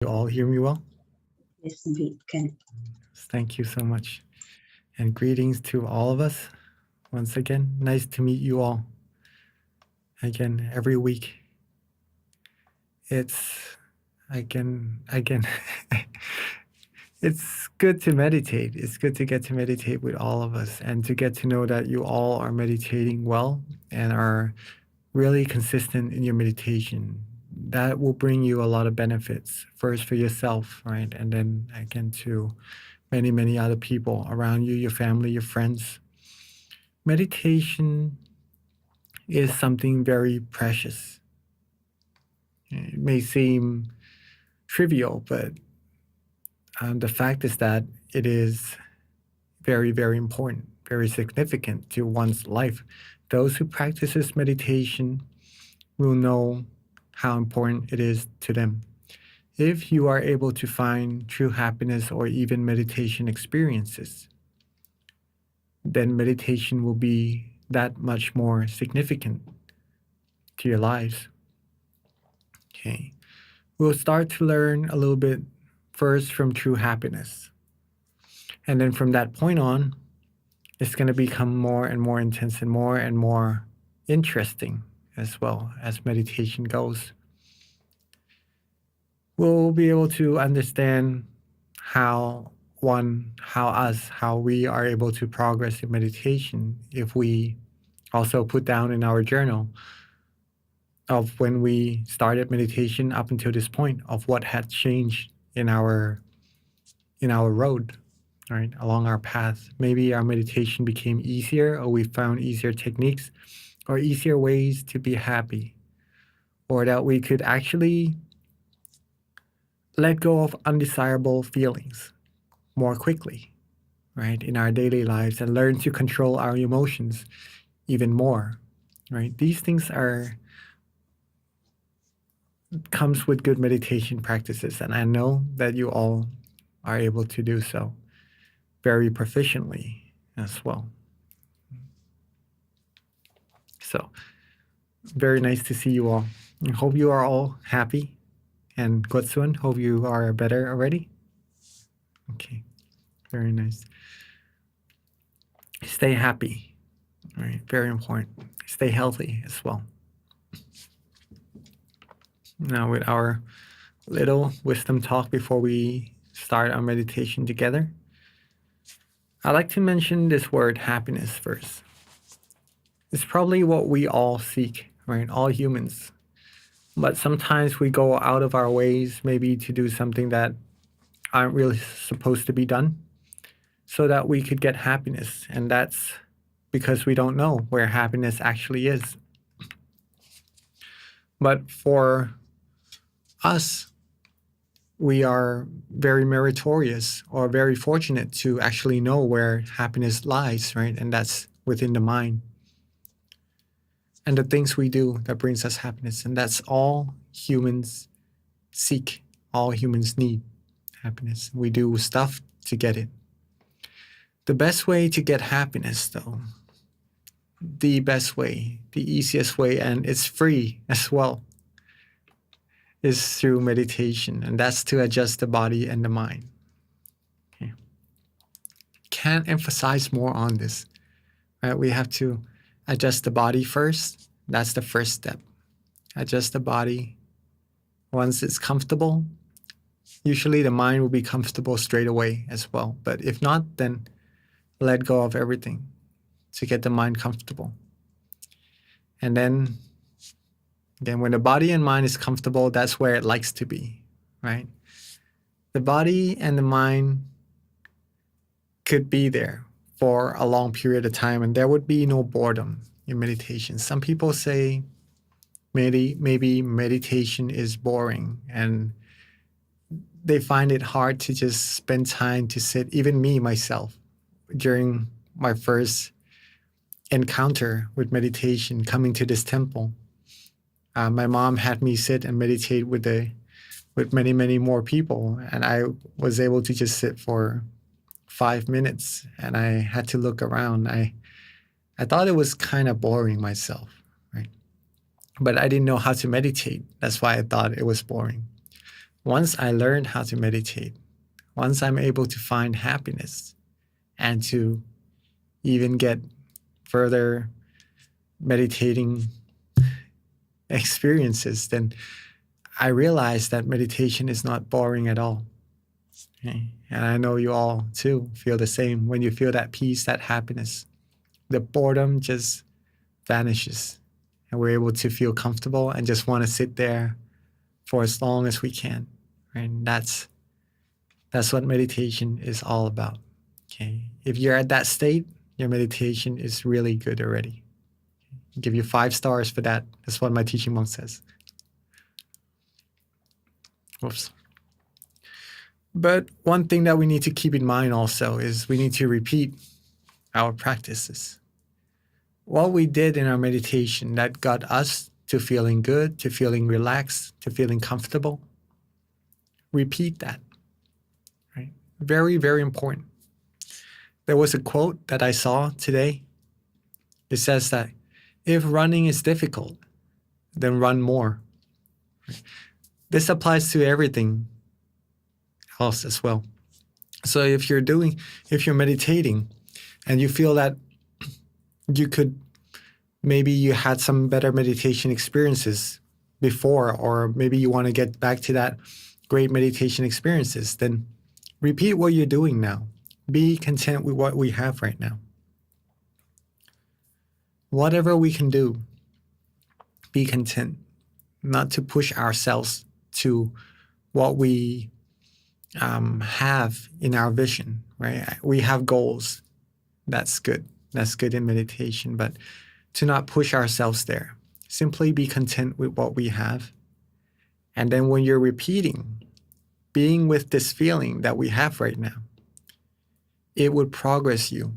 You all hear me well? Yes, we can. Thank you so much. And greetings to all of us. Once again, nice to meet you all. Again, every week. It's again it's good to meditate. It's good to get to meditate with all of us and to get to know that you all are meditating well and are really consistent in your meditation. That will bring you a lot of benefits. First for yourself, right? And then again to many other people around you, your family, your friends. Meditation is something very precious. It may seem trivial, but the fact is that it is very important, very significant to one's life. Those who practices meditation will know how important it is to them. If you are able to find true happiness or even meditation experiences, then meditation will be that much more significant to your lives. Okay. We'll start to learn a little bit first from true happiness. And then from that point on, it's going to become more and more intense and more interesting as well as meditation goes. We'll be able to understand how how we are able to progress in meditation if we also put down in our journal of when we started meditation up until this point of what had changed in our road, right, along our path. Maybe our meditation became easier, or we found easier techniques or easier ways to be happy, or that we could actually let go of undesirable feelings more quickly, right, in our daily lives and learn to control our emotions even more, right? These things are comes with good meditation practices, and I know that you all are able to do so very proficiently as well. So, very nice to see you all. I hope you are all happy. And Gotsun, hope you are better already. Okay, very nice. Stay happy, right? Very important. Stay healthy as well. Now, with our little wisdom talk before we start our meditation together, I'd like to mention this word happiness first. It's probably what we all seek, right? All humans. But sometimes we go out of our ways, maybe to do something that aren't really supposed to be done, so that we could get happiness. And that's because we don't know where happiness actually is. But for us, we are very meritorious or very fortunate to actually know where happiness lies, right? And that's within the mind. And the things we do that brings us happiness. And that's all humans seek, all humans need happiness. We do stuff to get it. The best way to get happiness, though, the best way, the easiest way, and it's free as well, is through meditation, and that's to adjust the body and the mind. Okay. Can't emphasize more on this, right? We have to adjust the body first. That's the first step. Adjust the body. Once it's comfortable, usually the mind will be comfortable straight away as well. But if not, then let go of everything to get the mind comfortable. And then again, when the body and mind is comfortable, that's where it likes to be, right? The body and the mind could be there for a long period of time, and there would be no boredom in meditation. Some people say maybe meditation is boring, and they find it hard to just spend time to sit. Even me, myself, during my first encounter with meditation, coming to this temple, my mom had me sit and meditate with many more people, and I was able to just sit for 5 minutes, and I had to look around. I thought it was kind of boring myself, right? But I didn't know how to meditate. That's why I thought it was boring. Once I learned how to meditate, once I'm able to find happiness and to even get further meditating experiences, then I realized that meditation is not boring at all. Okay? And I know you all too feel the same. When you feel that peace, that happiness, the boredom just vanishes. And we're able to feel comfortable and just want to sit there for as long as we can. Right? And that's what meditation is all about. Okay. If you're at that state, your meditation is really good already. I'll give you 5 stars for that. That's what my teaching monk says. Whoops. But one thing that we need to keep in mind also is we need to repeat our practices. What we did in our meditation that got us to feeling good, to feeling relaxed, to feeling comfortable, repeat that. Right? Very, very important. There was a quote that I saw today. It says that if running is difficult, then run more. This applies to everything else as well. So if you're meditating and you feel that maybe you had some better meditation experiences before, or maybe you want to get back to that great meditation experiences, then repeat what you're doing now. Be content with what we have right now. Whatever we can do, be content, not to push ourselves to what we have in our vision, right? We have goals. That's good. That's good in meditation, but to not push ourselves there. Simply be content with what we have. And then when you're repeating, being with this feeling that we have right now, it would progress you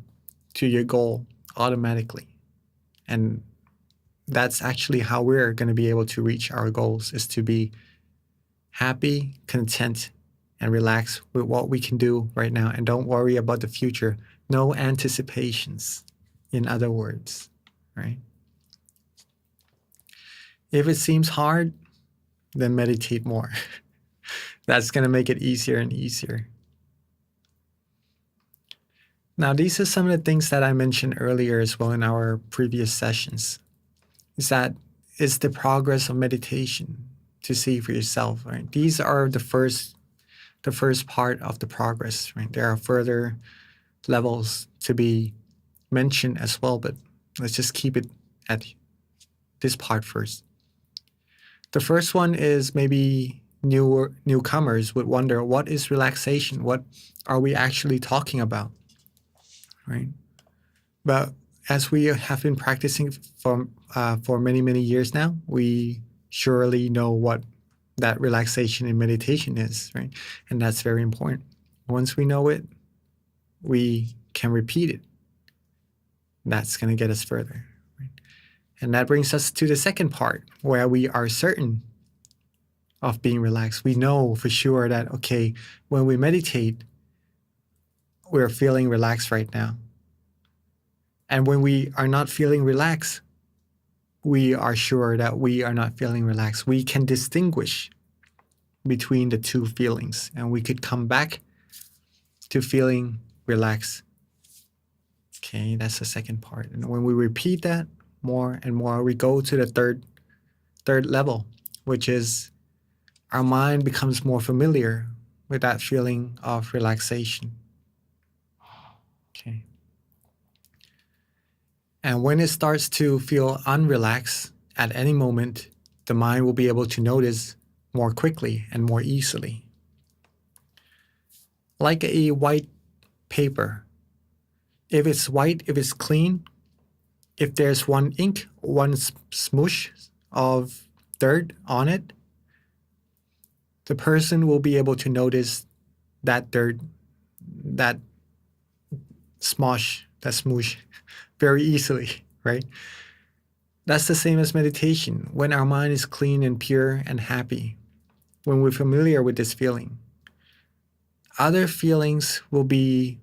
to your goal automatically. And that's actually how we're going to be able to reach our goals, is to be happy, content, and relax with what we can do right now. And don't worry about the future. No anticipations, in other words, right? If it seems hard, then meditate more. That's going to make it easier and easier. Now, these are some of the things that I mentioned earlier as well in our previous sessions. It's the progress of meditation to see for yourself, right? These are the first part of the progress, right? There are further levels to be mentioned as well, but let's just keep it at this part first. The first one is maybe newcomers would wonder, what is relaxation? What are we actually talking about, right? But as we have been practicing for many, many years now, we surely know what that relaxation and meditation is, right? And that's very important. Once we know it, we can repeat it. That's going to get us further. Right? And that brings us to the second part, where we are certain of being relaxed. We know for sure that, okay, when we meditate, we're feeling relaxed right now. And when we are not feeling relaxed, we are sure that we are not feeling relaxed. We can distinguish between the two feelings, and we could come back to feeling relaxed. Okay, that's the second part. And when we repeat that more and more, we go to the third level, which is our mind becomes more familiar with that feeling of relaxation. Okay. And when it starts to feel unrelaxed at any moment, the mind will be able to notice more quickly and more easily. Like a white paper. If it's white, if it's clean, if there's one ink, one smoosh of dirt on it, the person will be able to notice that dirt, that smoosh very easily, right? That's the same as meditation. When our mind is clean and pure and happy, when we're familiar with this feeling, other feelings will be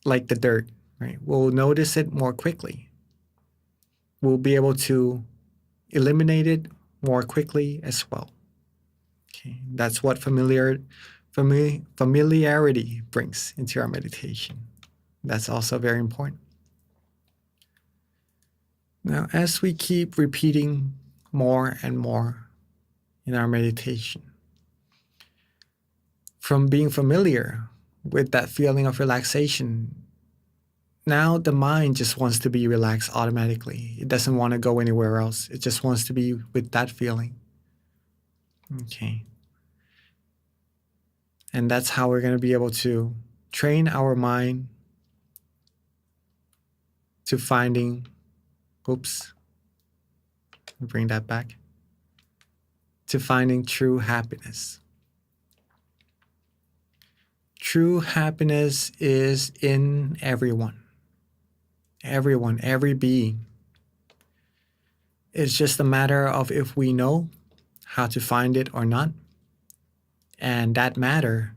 like the dirt, right? We'll notice it more quickly. We'll be able to eliminate it more quickly as well. Okay, that's what familiarity brings into our meditation. That's also very important. Now, as we keep repeating more and more in our meditation, from being familiar with that feeling of relaxation, now the mind just wants to be relaxed automatically. It doesn't want to go anywhere else. It just wants to be with that feeling. Okay. And that's how we're going to be able to train our mind to finding, bring that back, to finding true happiness. True happiness is in everyone. Everyone, every being. It's just a matter of if we know how to find it or not. And that matter,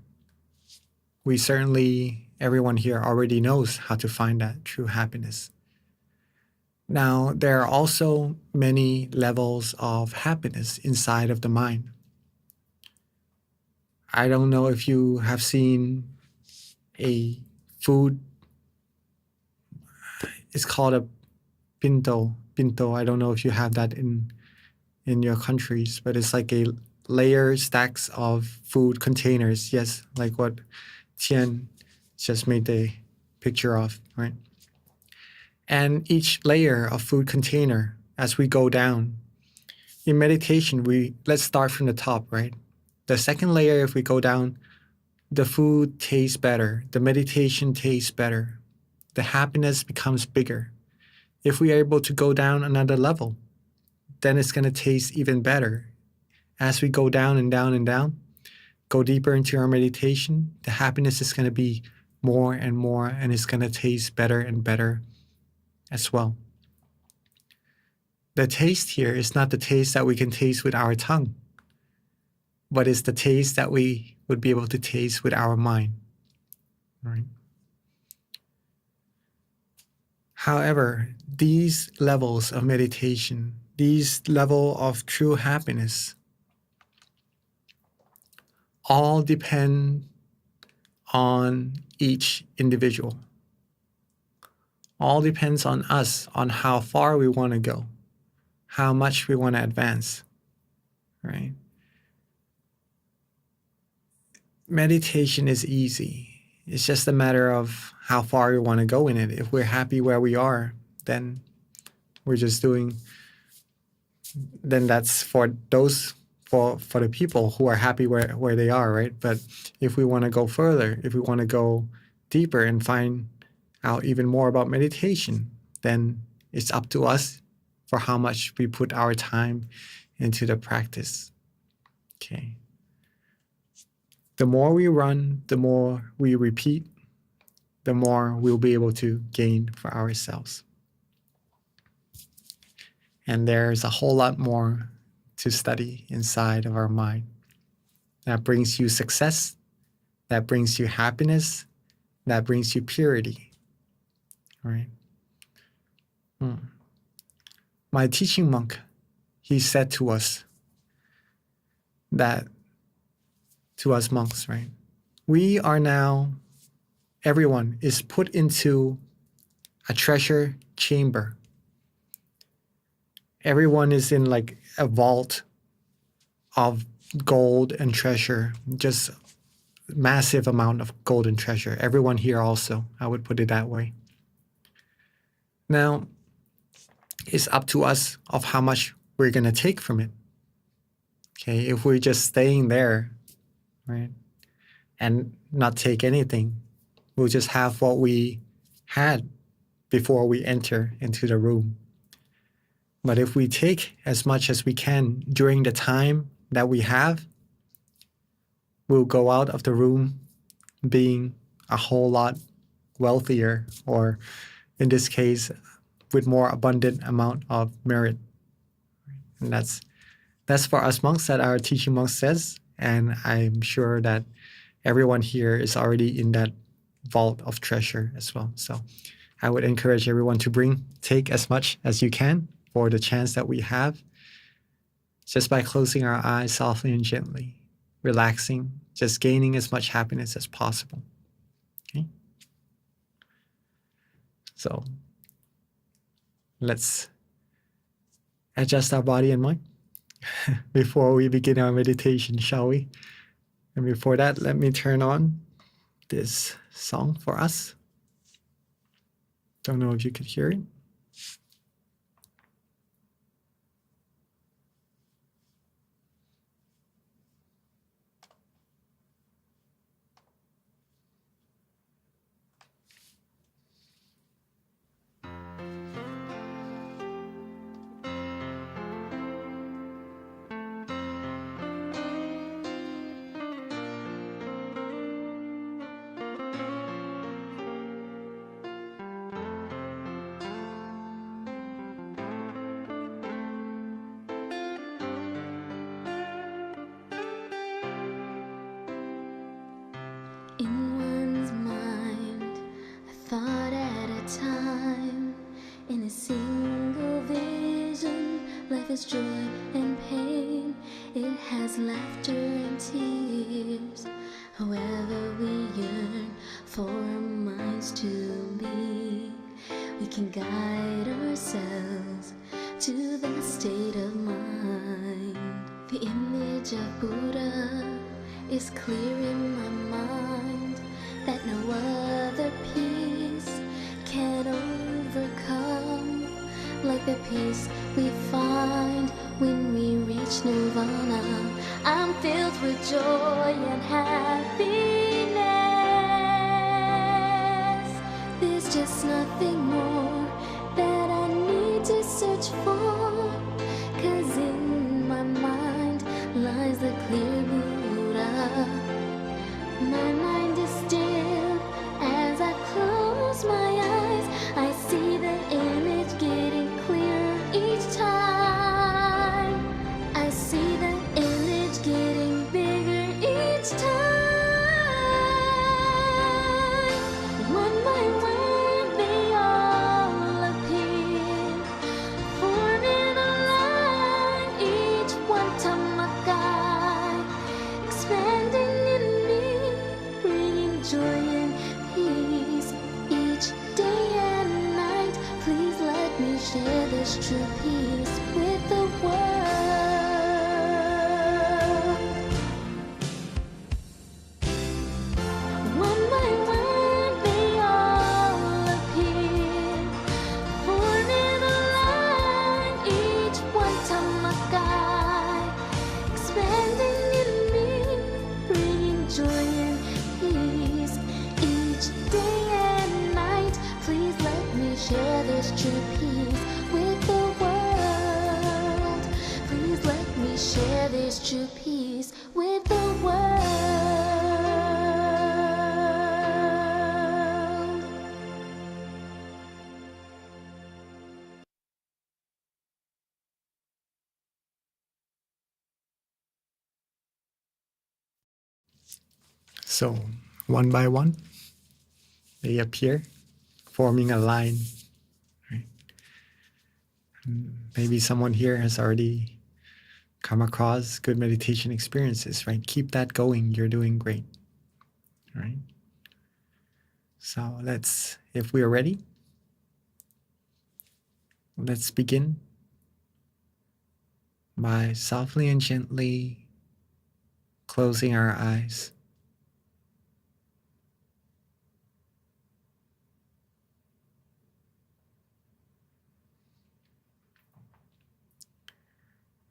everyone here already knows how to find that true happiness. Now, there are also many levels of happiness inside of the mind. I don't know if you have seen a food. It's called a pinto. I don't know if you have that in your countries, but it's like a layer stacks of food containers. Yes, like what Tian just made the picture of, right? And each layer of food container, as we go down, in meditation, let's start from the top, right? The second layer, if we go down, the food tastes better. The meditation tastes better. The happiness becomes bigger. If we are able to go down another level, then it's going to taste even better. As we go down and down and down, go deeper into our meditation, the happiness is going to be more and more, and it's going to taste better and better as well. The taste here is not the taste that we can taste with our tongue, but it's the taste that we would be able to taste with our mind. Right? However, these levels of meditation, these level of true happiness, all depend on each individual. All depends on us, on how far we want to go, how much we want to advance, right? Meditation is easy. It's just a matter of how far we want to go in it. If we're happy where we are, then we're just then that's for those, for the people who are happy where they are, right? But if we want to go further, if we want to go deeper and find out even more about meditation, then it's up to us for how much we put our time into the practice. Okay. The more we run, the more we repeat, the more we'll be able to gain for ourselves. And there's a whole lot more to study inside of our mind. That brings you success, that brings you happiness, that brings you purity. Right? My teaching monk, he said to us that, to us monks, right? We are now, everyone is put into a treasure chamber. Everyone is in like a vault of gold and treasure, just massive amount of gold and treasure. Everyone here also, I would put it that way. Now, it's up to us of how much we're going to take from it. Okay, if we're just staying there, right, and not take anything, we'll just have what we had before we enter into the room. But if we take as much as we can during the time that we have, we'll go out of the room being a whole lot wealthier, or in this case, with more abundant amount of merit. And that's for us monks, that our teaching monk says, and I'm sure that everyone here is already in that vault of treasure as well. So I would encourage everyone to take as much as you can for the chance that we have, just by closing our eyes softly and gently. relaxing, just gaining as much happiness as possible. Okay? So let's adjust our body and mind before we begin our meditation, shall we? And before that, let me turn on this song for us. Don't know if you could hear it. In one's mind, a thought at a time. In a single vision, life is joy and pain. It has laughter and tears. However we yearn for our minds to be, we can guide ourselves to that state of mind. The image of Buddha is clear in my mind, that no other peace can overcome, like the peace we find when we reach nirvana. I'm filled with joy and happiness. There's just nothing more that I need to search for, 'cause in my mind lies the clear Buddha. My mind is still as I close my eyes. I see the image getting clearer each time. I see the image getting bigger each time. One by one they all appear, forming a line, each one tamakai, expanding in me, bringing joy and peace each day and night. Please let me share this true peace with the world. One by one they all appear, forming a line, each one tamakai, expanding in me, bringing joy and peace each day and night. Please let me share this true peace with the world. Please let me share this true peace with the world. So one by one, they appear, forming a line. Right? Maybe someone here has already come across good meditation experiences, right? Keep that going. You're doing great. Right? So let's, if we are ready, let's begin by softly and gently closing our eyes.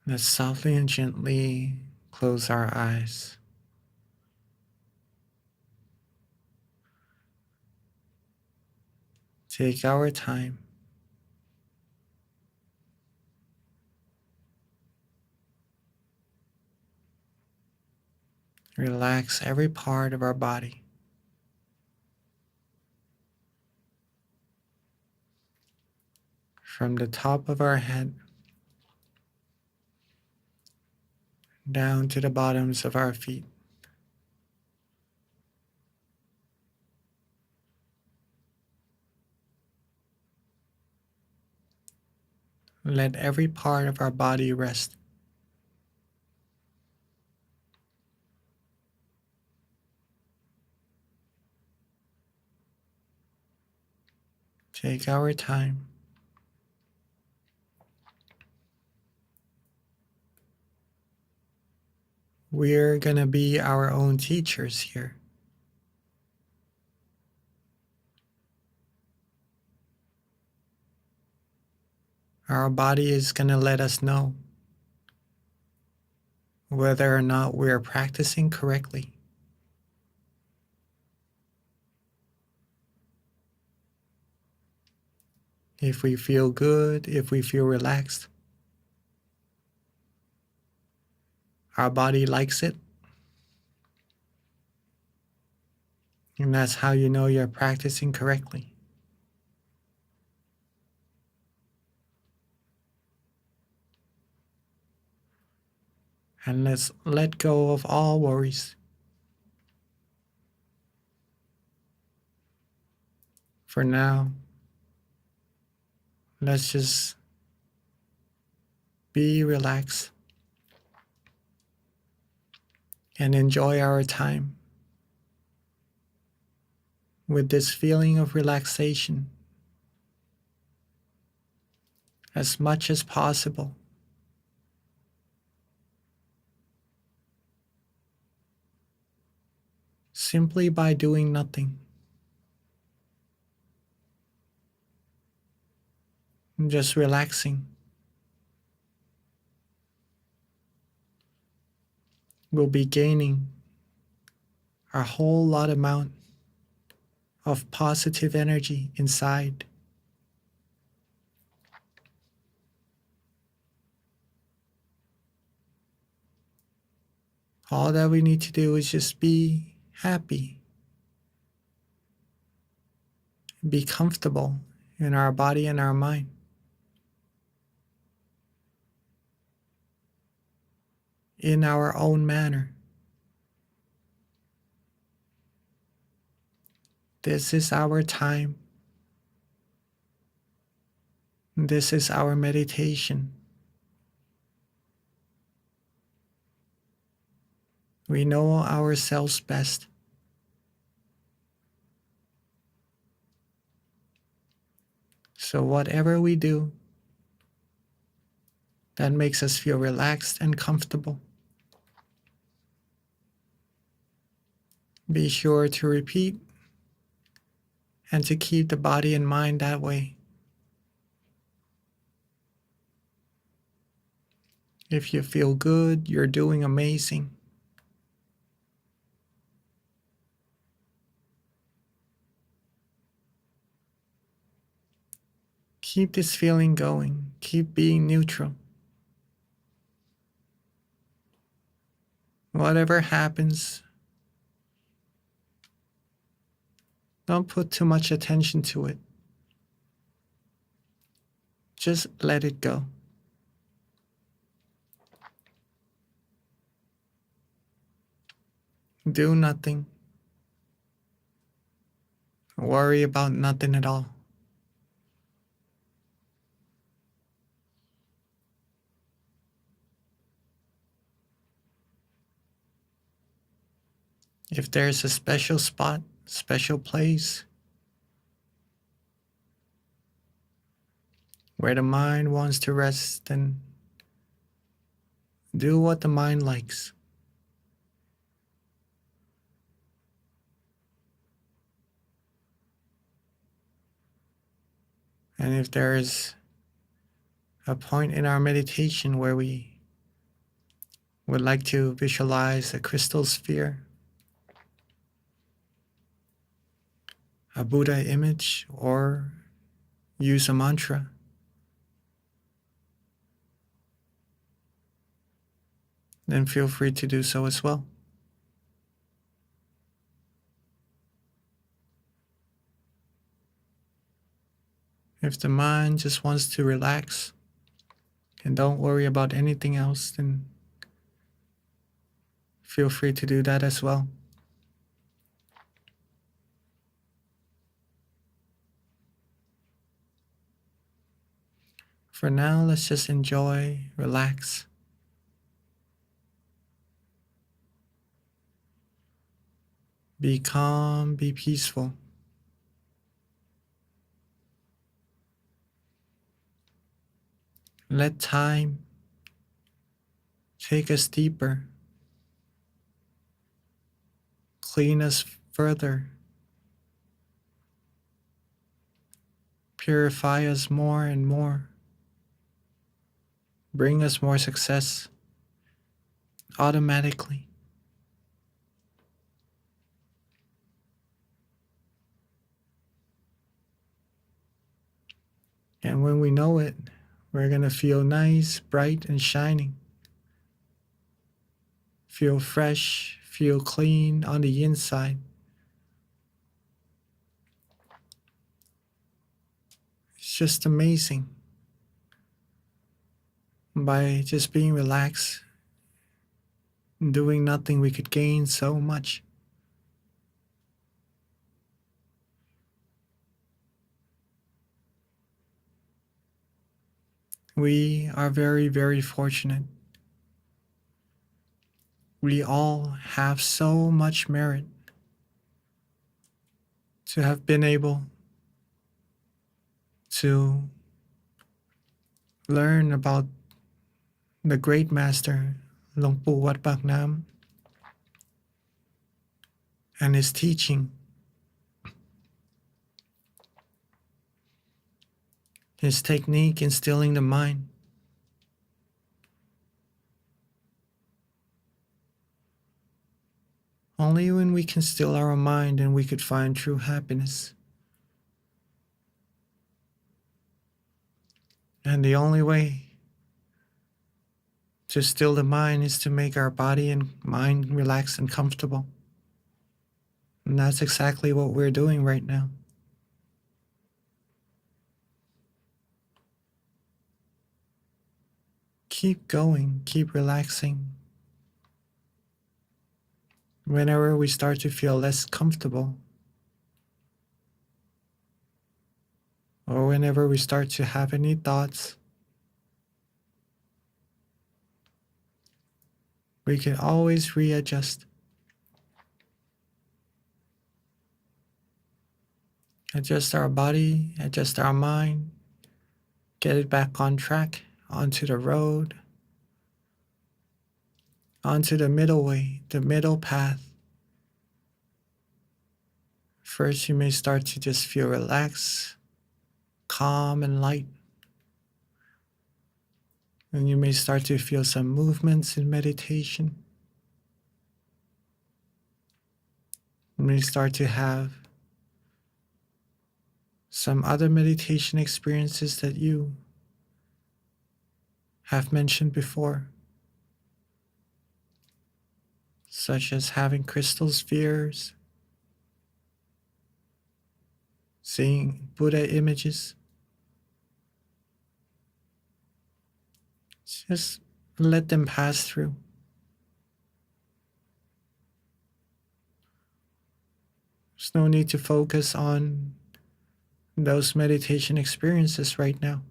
Let's softly and gently close our eyes. Take our time. Relax every part of our body. From the top of our head down to the bottoms of our feet. Let every part of our body rest. Take our time. We're going to be our own teachers here. Our body is going to let us know whether or not we're practicing correctly. If we feel good, if we feel relaxed, our body likes it. And that's how you know you're practicing correctly. And let's let go of all worries. For now, let's just be relaxed and enjoy our time with this feeling of relaxation as much as possible. Simply by doing nothing. Just relaxing. We'll be gaining a whole lot amount of positive energy inside. All that we need to do is just be happy, be comfortable in our body and our mind. In our own manner. This is our time. This is our meditation. We know ourselves best. So whatever we do that makes us feel relaxed and comfortable, be sure to repeat and to keep the body and mind that way. If you feel good, you're doing amazing. Keep this feeling going. Keep being neutral. Whatever happens, don't put too much attention to it. Just let it go. Do nothing. Worry about nothing at all. If there's a special spot, special place where the mind wants to rest, then do what the mind likes. And if there is a point in our meditation where we would like to visualize a crystal sphere, a Buddha image, or use a mantra, then feel free to do so as well. If the mind just wants to relax and don't worry about anything else, then feel free to do that as well. For now, let's just enjoy, relax. Be calm, be peaceful. Let time take us deeper, clean us further, purify us more and more, bring us more success automatically. And when we know it, we're going to feel nice, bright, and shining. Feel fresh, feel clean on the inside. It's just amazing. By just being relaxed and doing nothing, we could gain so much. We are very, very fortunate. We all have so much merit to have been able to learn about the great master, Long Pu Wat Pak Nam, and his teaching, his technique in stilling the mind. Only when we can still our mind and we could find true happiness. And the only way to still the mind is to make our body and mind relaxed and comfortable. And that's exactly what we're doing right now. Keep going, keep relaxing. Whenever we start to feel less comfortable, or whenever we start to have any thoughts, we can always readjust. Adjust our body, adjust our mind, get it back on track, onto the road, onto the middle way, the middle path. First, you may start to just feel relaxed, calm, and light. And you may start to feel some movements in meditation. You may start to have some other meditation experiences that you have mentioned before, such as having crystal spheres, seeing Buddha images. Just let them pass through. There's no need to focus on those meditation experiences right now.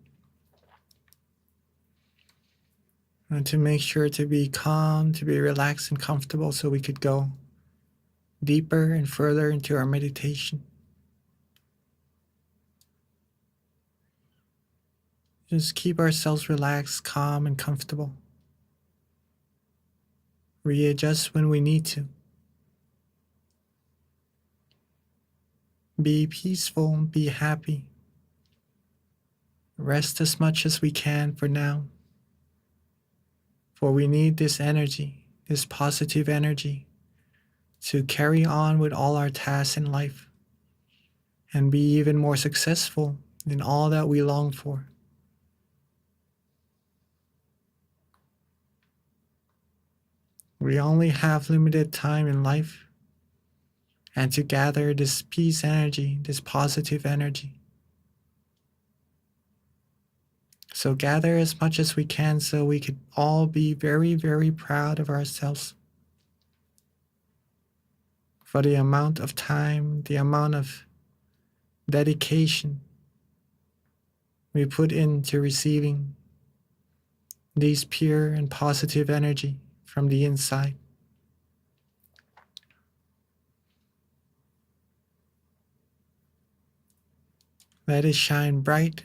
And to make sure to be calm, to be relaxed and comfortable so we could go deeper and further into our meditation. Just keep ourselves relaxed, calm, and comfortable. Readjust when we need to. Be peaceful, be happy. Rest as much as we can for now. For we need this energy, this positive energy, to carry on with all our tasks in life and be even more successful in all that we long for. We only have limited time in life, and to gather this peace energy, this positive energy. So gather as much as we can so we could all be very, very proud of ourselves for the amount of time, the amount of dedication we put into receiving these pure and positive energy from the inside. Let it shine bright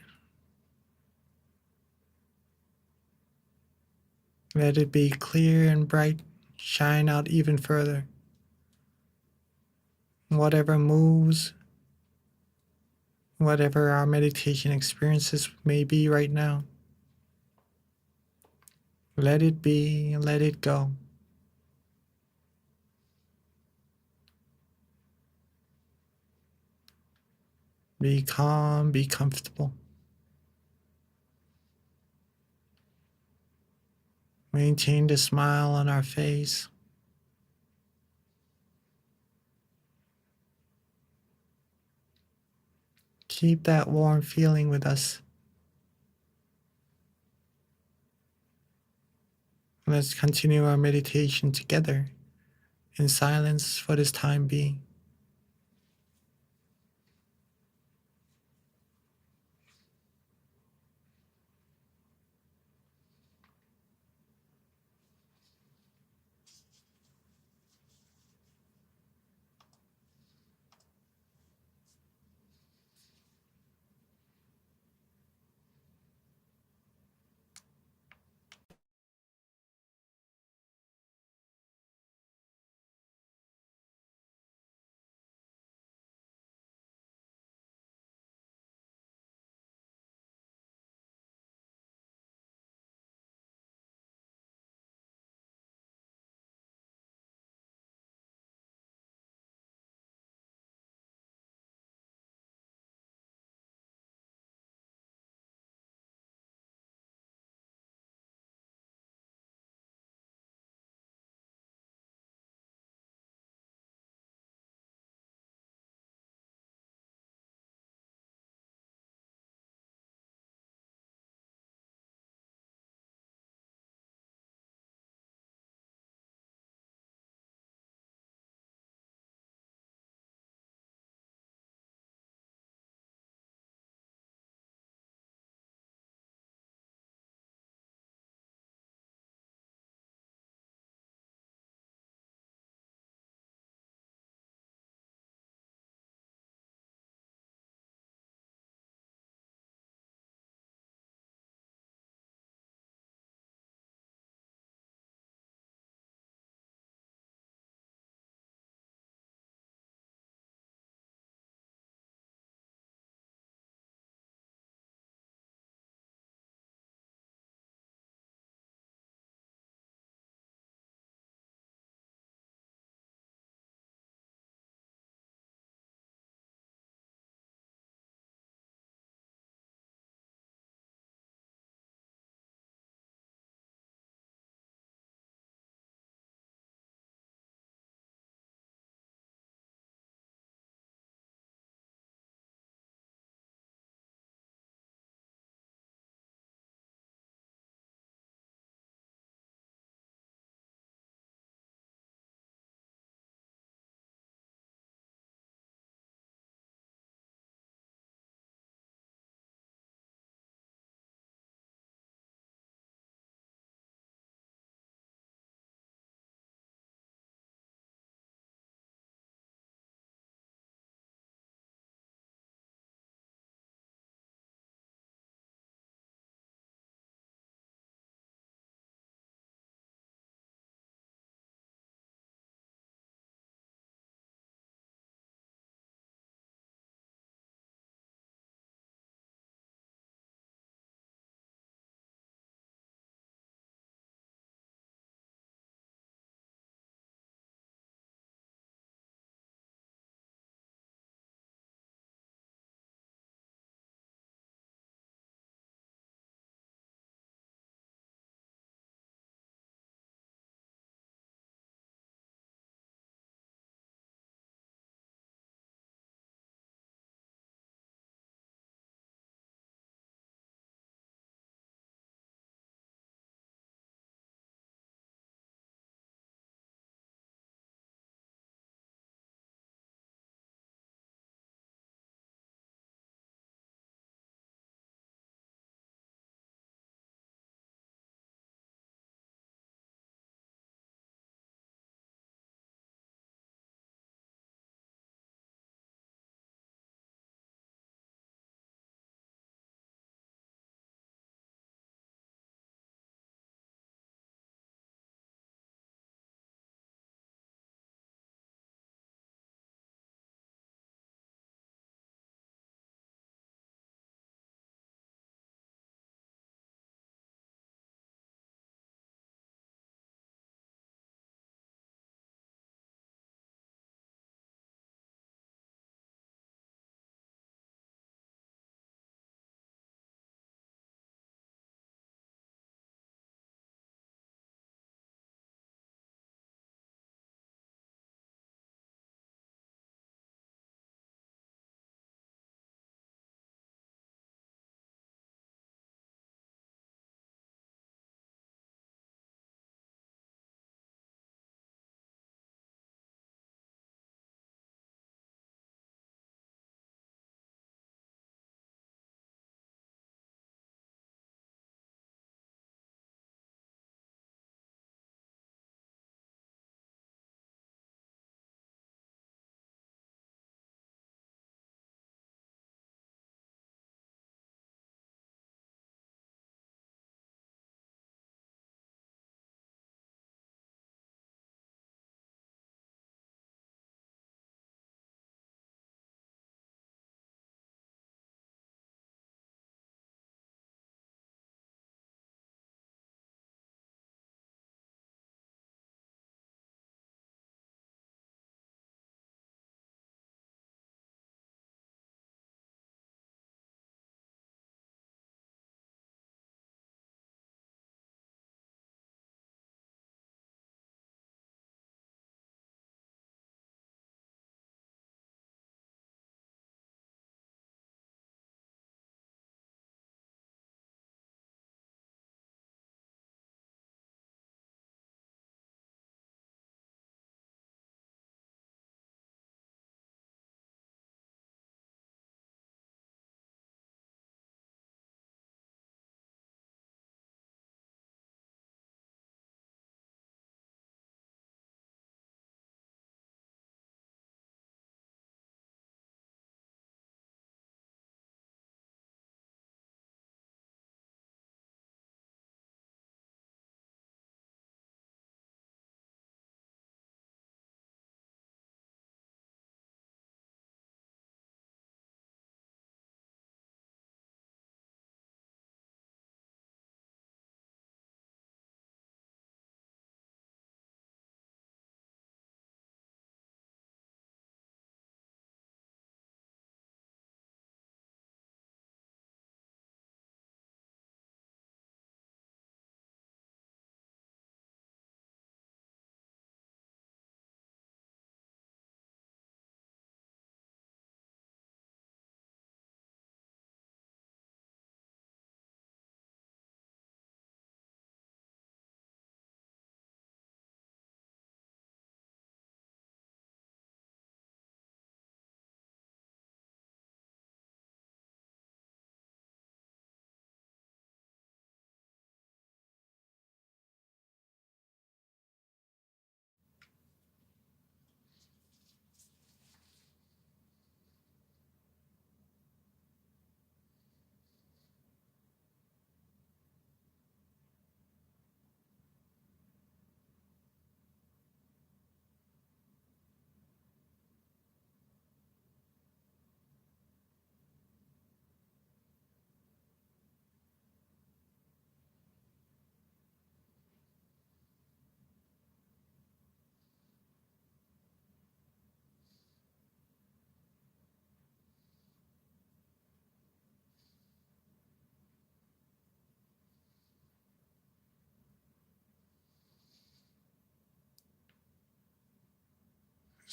Let it be clear and bright, shine out even further. Whatever moves, whatever our meditation experiences may be right now, let it be and let it go. Be calm, be comfortable. Maintain the smile on our face. Keep that warm feeling with us. Let's continue our meditation together in silence for this time being.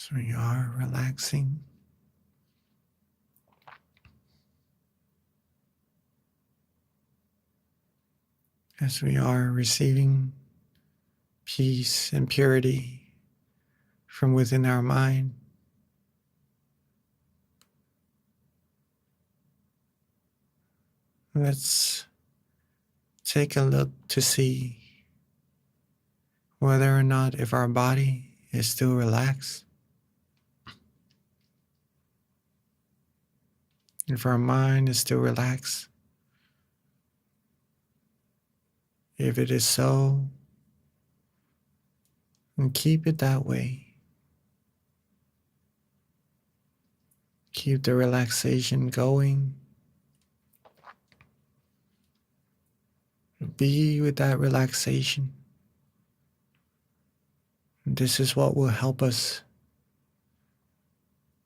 So we are relaxing. As we are receiving peace and purity from within our mind. Let's take a look to see whether or not if our body is still relaxed, if our mind is still relaxed. If it is so, then keep it that way. Keep the relaxation going. Be with that relaxation. This is what will help us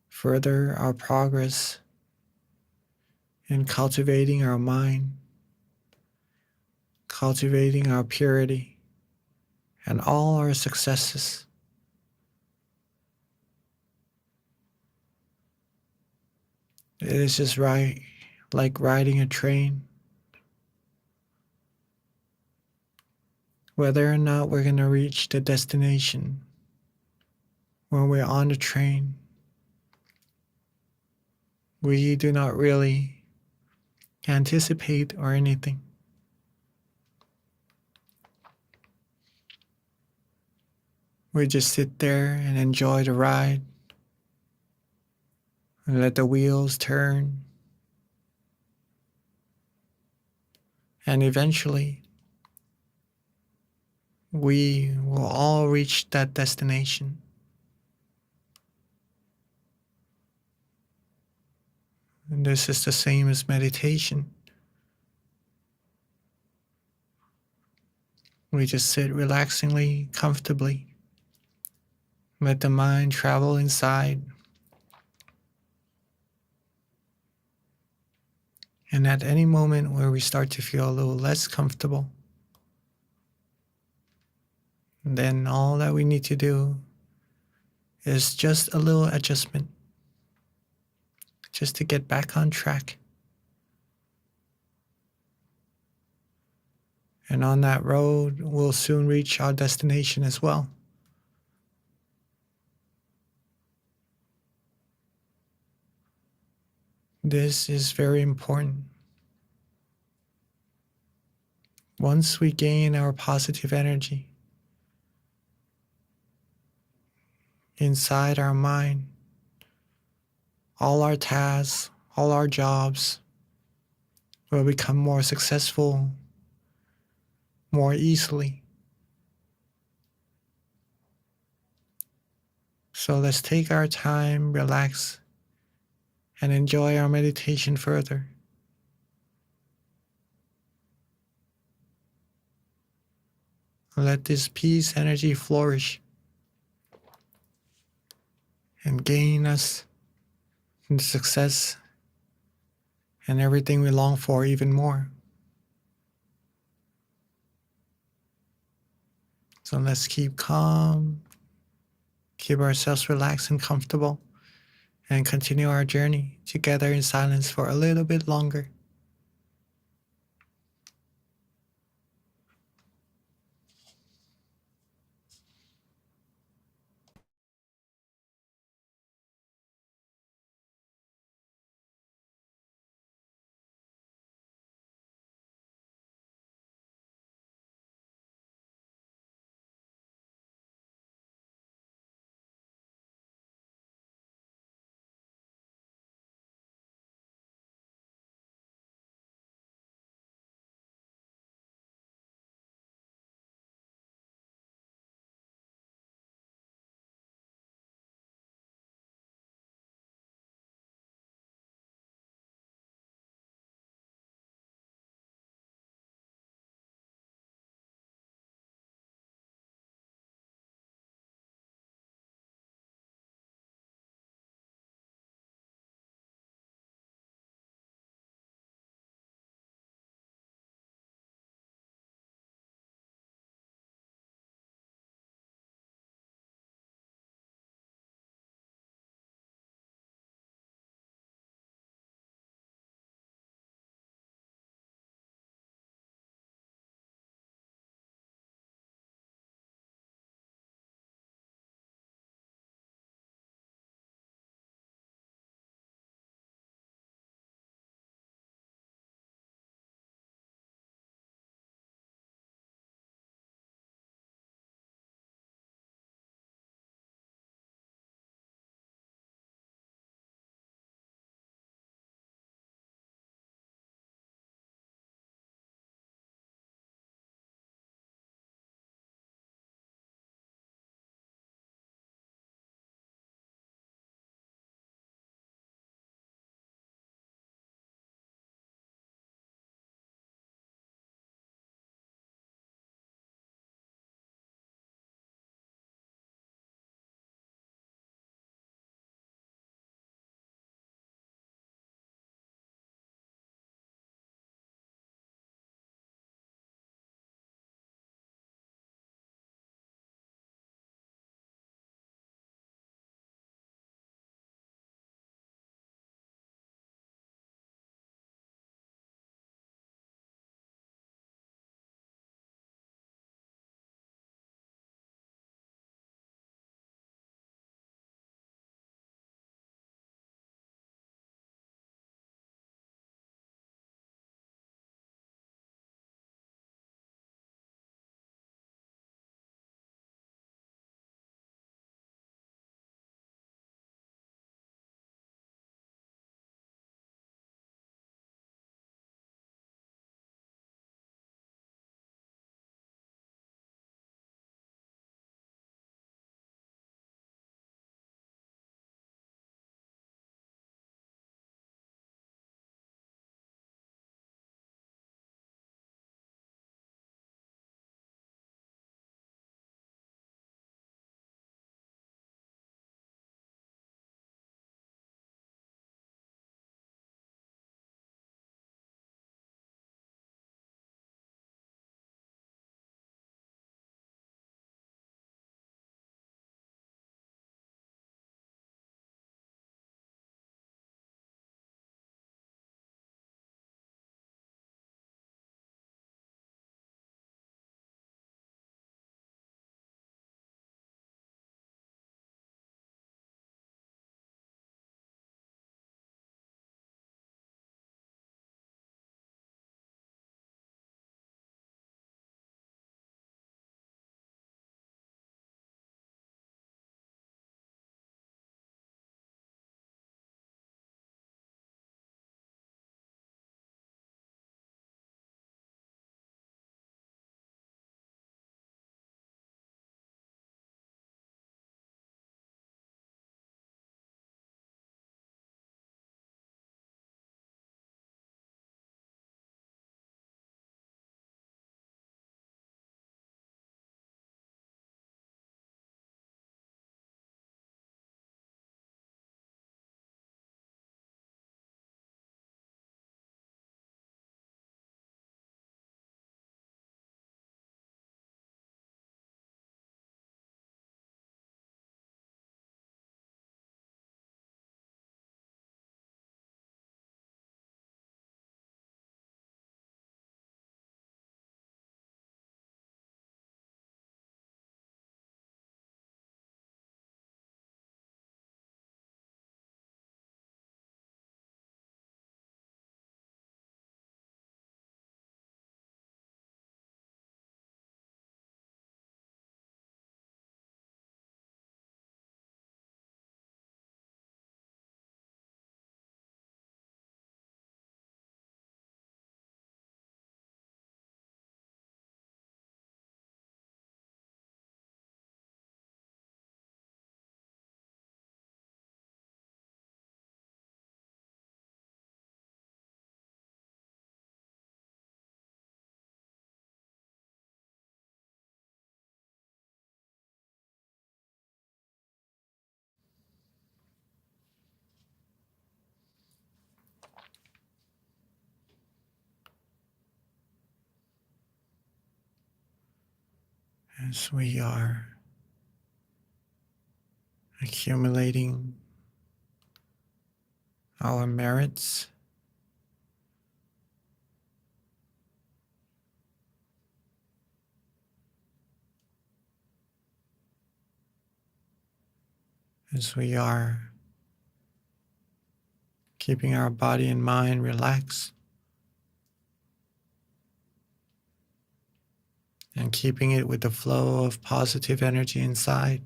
further our progress in cultivating our mind, cultivating our purity, and all our successes. It is just like riding a train. Whether or not we're going to reach the destination when we're on the train, we do not really anticipate or anything. We just sit there and enjoy the ride and let the wheels turn. And eventually, we will all reach that destination. And this is the same as meditation. We just sit relaxingly, comfortably, let the mind travel inside. And at any moment where we start to feel a little less comfortable, then all that we need to do is just a little adjustment, just to get back on track. And on that road, we'll soon reach our destination as well. This is very important. Once we gain our positive energy inside our mind, all our tasks, all our jobs will become more successful more easily. So let's take our time, relax, and enjoy our meditation further. Let this peace energy flourish and gain us the success and everything we long for even more. So let's keep calm, keep ourselves relaxed and comfortable, and continue our journey together in silence for a little bit longer. as we are accumulating our merits, as we are keeping our body and mind relaxed and keeping it with the flow of positive energy inside.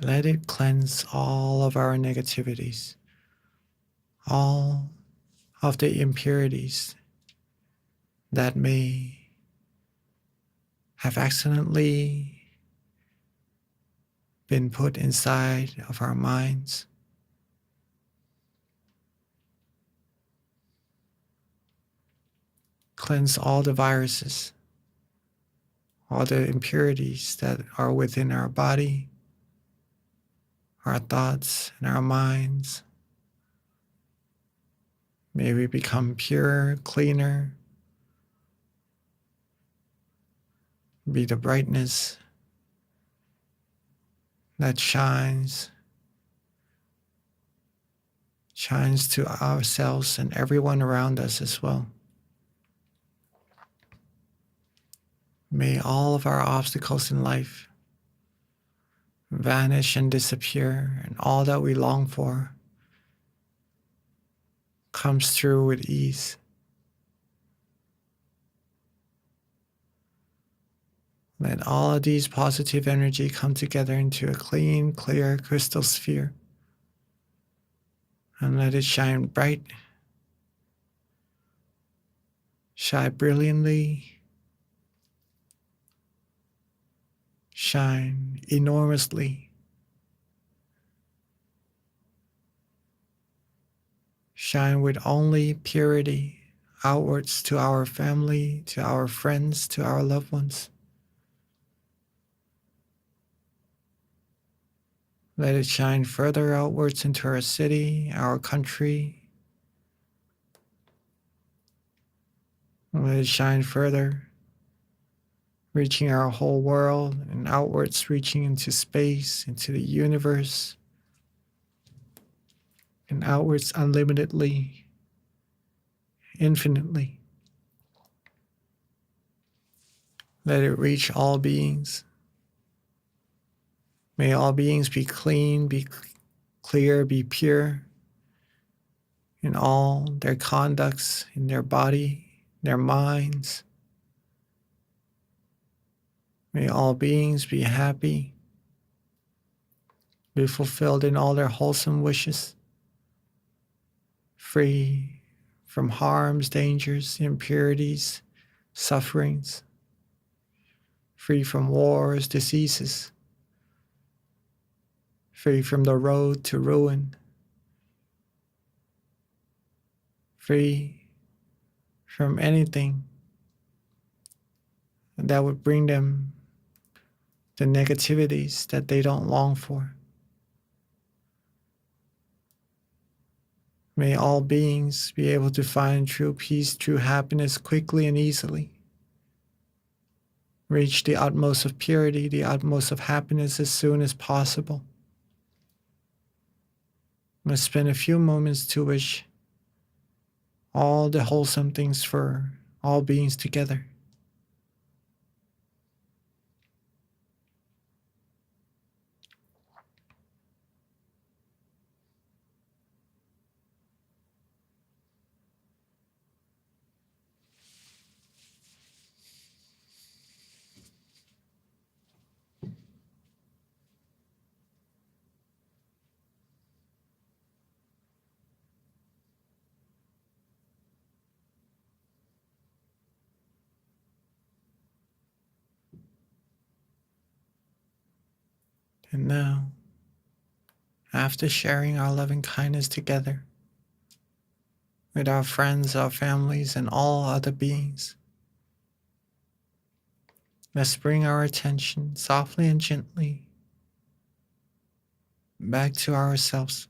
Let it cleanse all of our negativities, all of the impurities that may have accidentally been put inside of our minds. Cleanse all the viruses, all the impurities that are within our body, our thoughts, and our minds. May we become purer, cleaner, be the brightness that shines to ourselves and everyone around us as well. May all of our obstacles in life vanish and disappear, and all that we long for comes through with ease. Let all of these positive energy come together into a clean, clear crystal sphere, and let it shine bright, shine brilliantly, shine enormously, shine with only purity outwards to our family, to our friends, to our loved ones. Let it shine further outwards into our city, our country. Let it shine further, reaching our whole world, and outwards reaching into space, into the universe, and outwards unlimitedly, infinitely. Let it reach all beings. May all beings be clean, be clear, be pure in all their conducts, in their body, their minds. May all beings be happy, be fulfilled in all their wholesome wishes, free from harms, dangers, impurities, sufferings, free from wars, diseases, free from the road to ruin, free from anything that would bring them the negativities that they don't long for. May all beings be able to find true peace, true happiness quickly and easily. Reach the utmost of purity, the utmost of happiness as soon as possible. Let's spend a few moments to wish all the wholesome things for all beings together. And now, after sharing our loving kindness together with our friends, our families, and all other beings, let's bring our attention softly and gently back to ourselves.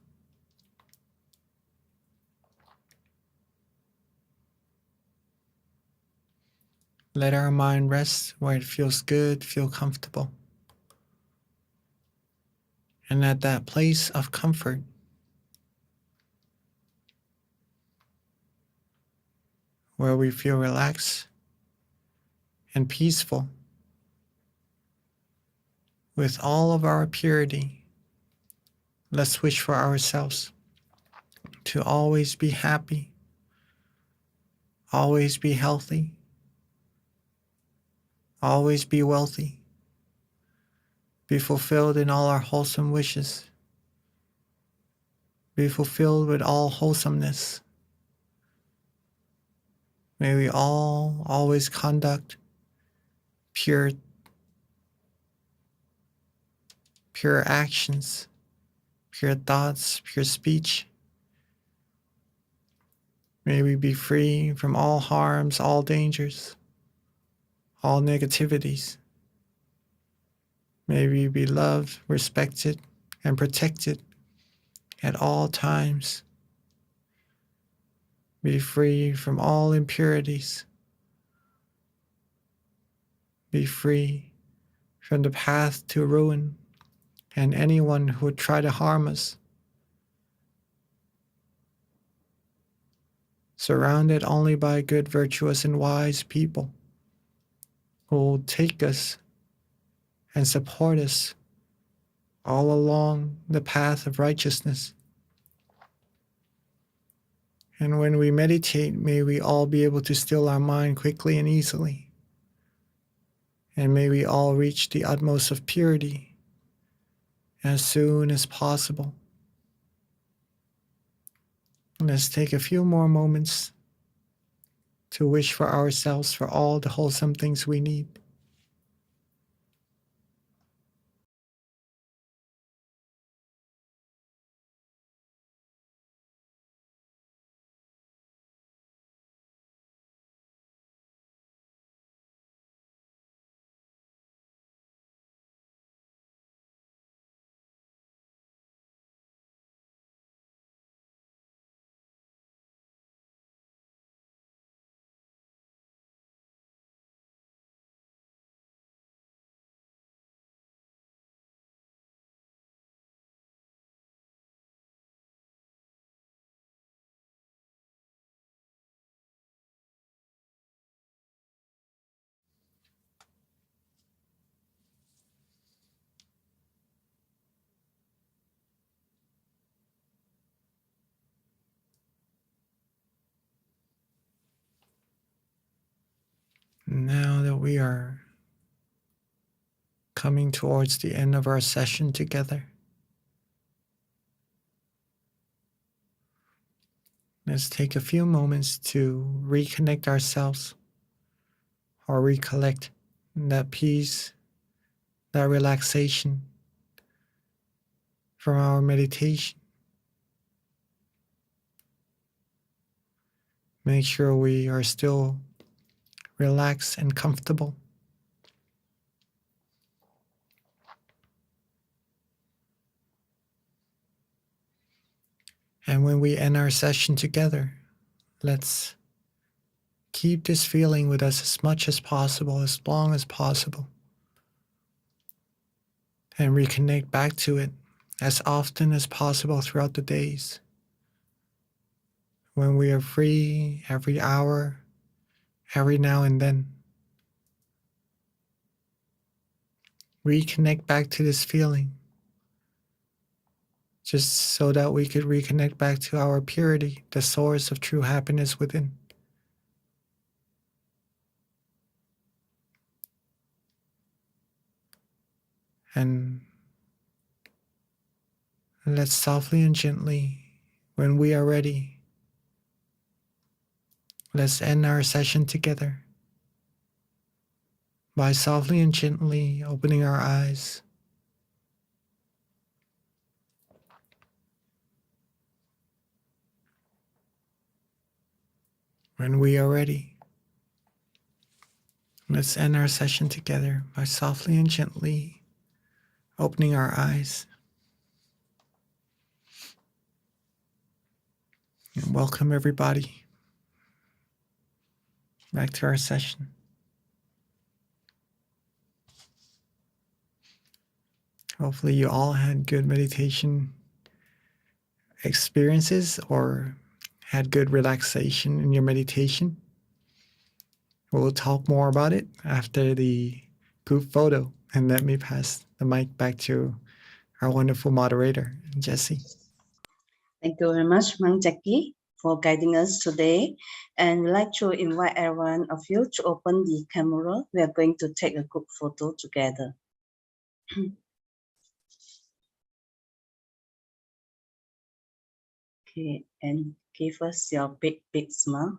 Let our mind rest where it feels good, feel comfortable. And at that place of comfort, where we feel relaxed and peaceful, with all of our purity, let's wish for ourselves to always be happy, always be healthy, always be wealthy, be fulfilled in all our wholesome wishes, be fulfilled with all wholesomeness. May we all always conduct pure actions, pure thoughts, pure speech. May we be free from all harms, all dangers, all negativities. May we be loved, respected, and protected at all times. Be free from all impurities. Be free from the path to ruin and anyone who would try to harm us. Surrounded only by good, virtuous, and wise people who will take us and support us all along the path of righteousness. And when we meditate, may we all be able to still our mind quickly and easily. And may we all reach the utmost of purity as soon as possible. Let's take a few more moments to wish for ourselves for all the wholesome things we need. Now that we are coming towards the end of our session together, let's take a few moments to reconnect ourselves or recollect that peace, that relaxation from our meditation. Make sure we are still relaxed and comfortable. And when we end our session together, let's keep this feeling with us as much as possible, as long as possible, and reconnect back to it as often as possible throughout the days. When we are free, every hour, every now and then, reconnect back to this feeling, just so that we could reconnect back to our purity, the source of true happiness within. And let's softly and gently, when we are ready, let's end our session together by softly and gently opening our eyes. When we are ready, let's end our session together by softly and gently opening our eyes. And welcome everybody back to our session. Hopefully you all had good meditation experiences or had good relaxation in your meditation. We'll talk more about it after the group photo. And let me pass the mic back to our wonderful moderator, Jessie. Thank you very much, Mang Jackie, for guiding us today. And we'd like to invite everyone of you to open the camera. We are going to take a group photo together. Okay, and give us your big, big smile.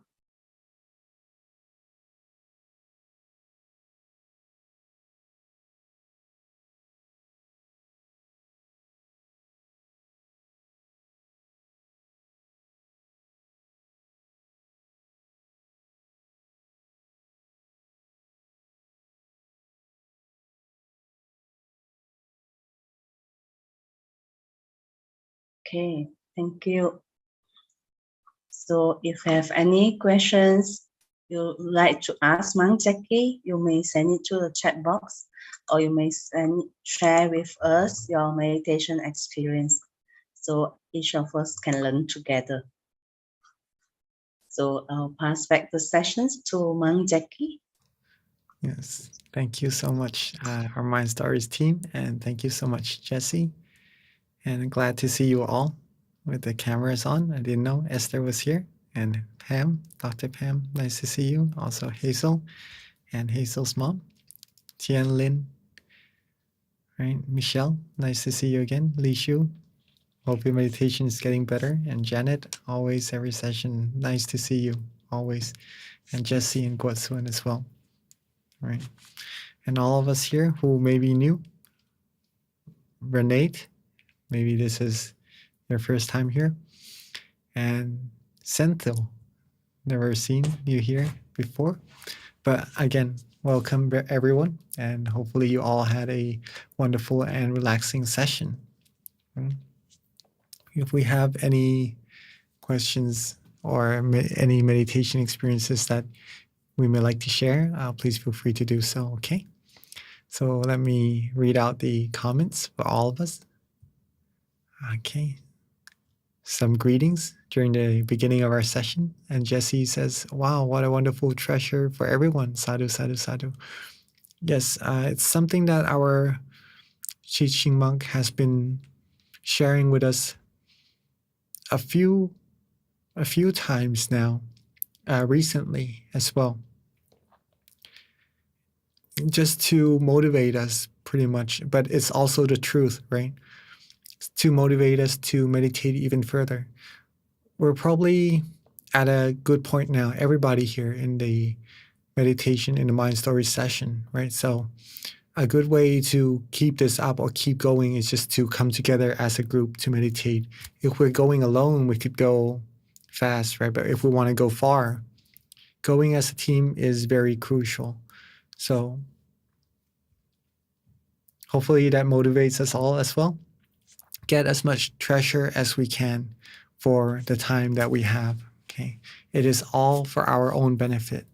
Okay, thank you. So if you have any questions you'd like to ask Mang Jackie, you may send it to the chat box, or you may share with us your meditation experience, so each of us can learn together. So I'll pass back the sessions to Mang Jackie. Yes, thank you so much, our Mind Stories team, and thank you so much, Jessie. And I'm glad to see you all with the cameras on. I didn't know Esther was here. And Pam, Dr. Pam, nice to see you. Also Hazel and Hazel's mom, Tian Lin, right? Michelle, nice to see you again. Li Shu, hope your meditation is getting better. And Janet, always every session, nice to see you, always. And Jessie and Guatsuan as well, right? And all of us here who may be new, Renate, maybe this is your first time here. And Senthil, never seen you here before. But again, welcome everyone. And hopefully you all had a wonderful and relaxing session. If we have any questions or any meditation experiences that we may like to share, please feel free to do so, okay? So let me read out the comments for all of us. Okay. Some greetings during the beginning of our session. And Jessie says, wow, what a wonderful treasure for everyone. Sadhu, sadhu, sadhu. Yes, it's something that our teaching monk has been sharing with us a few times now, recently as well. Just to motivate us pretty much, but it's also the truth, right? To motivate us to meditate even further. We're probably at a good point now, everybody here in the meditation in the Mind Story session, right? So a good way to keep this up or keep going is just to come together as a group to meditate. If we're going alone, we could go fast, right? But if we want to go far, going as a team is very crucial. So hopefully that motivates us all as well. Get as much treasure as we can for the time that we have, okay? It is all for our own benefit.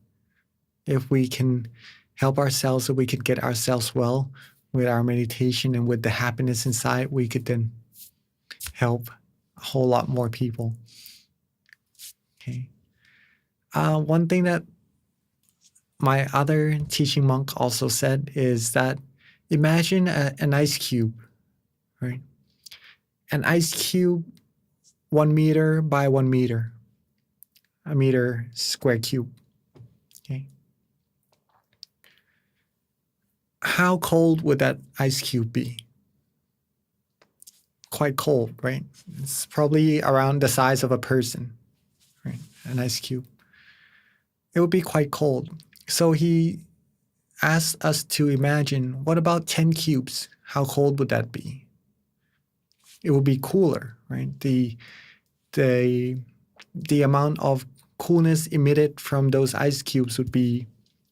If we can help ourselves, so we could get ourselves well with our meditation and with the happiness inside, we could then help a whole lot more people, okay? One thing that my other teaching monk also said is that imagine an ice cube, right? An ice cube 1 meter by 1 meter, a meter square cube, okay? How cold would that ice cube be? Quite cold, right? It's probably around the size of a person, right? An ice cube. It would be quite cold. So he asked us to imagine, what about 10 cubes? How cold would that be? It would be cooler, right? The amount of coolness emitted from those ice cubes would be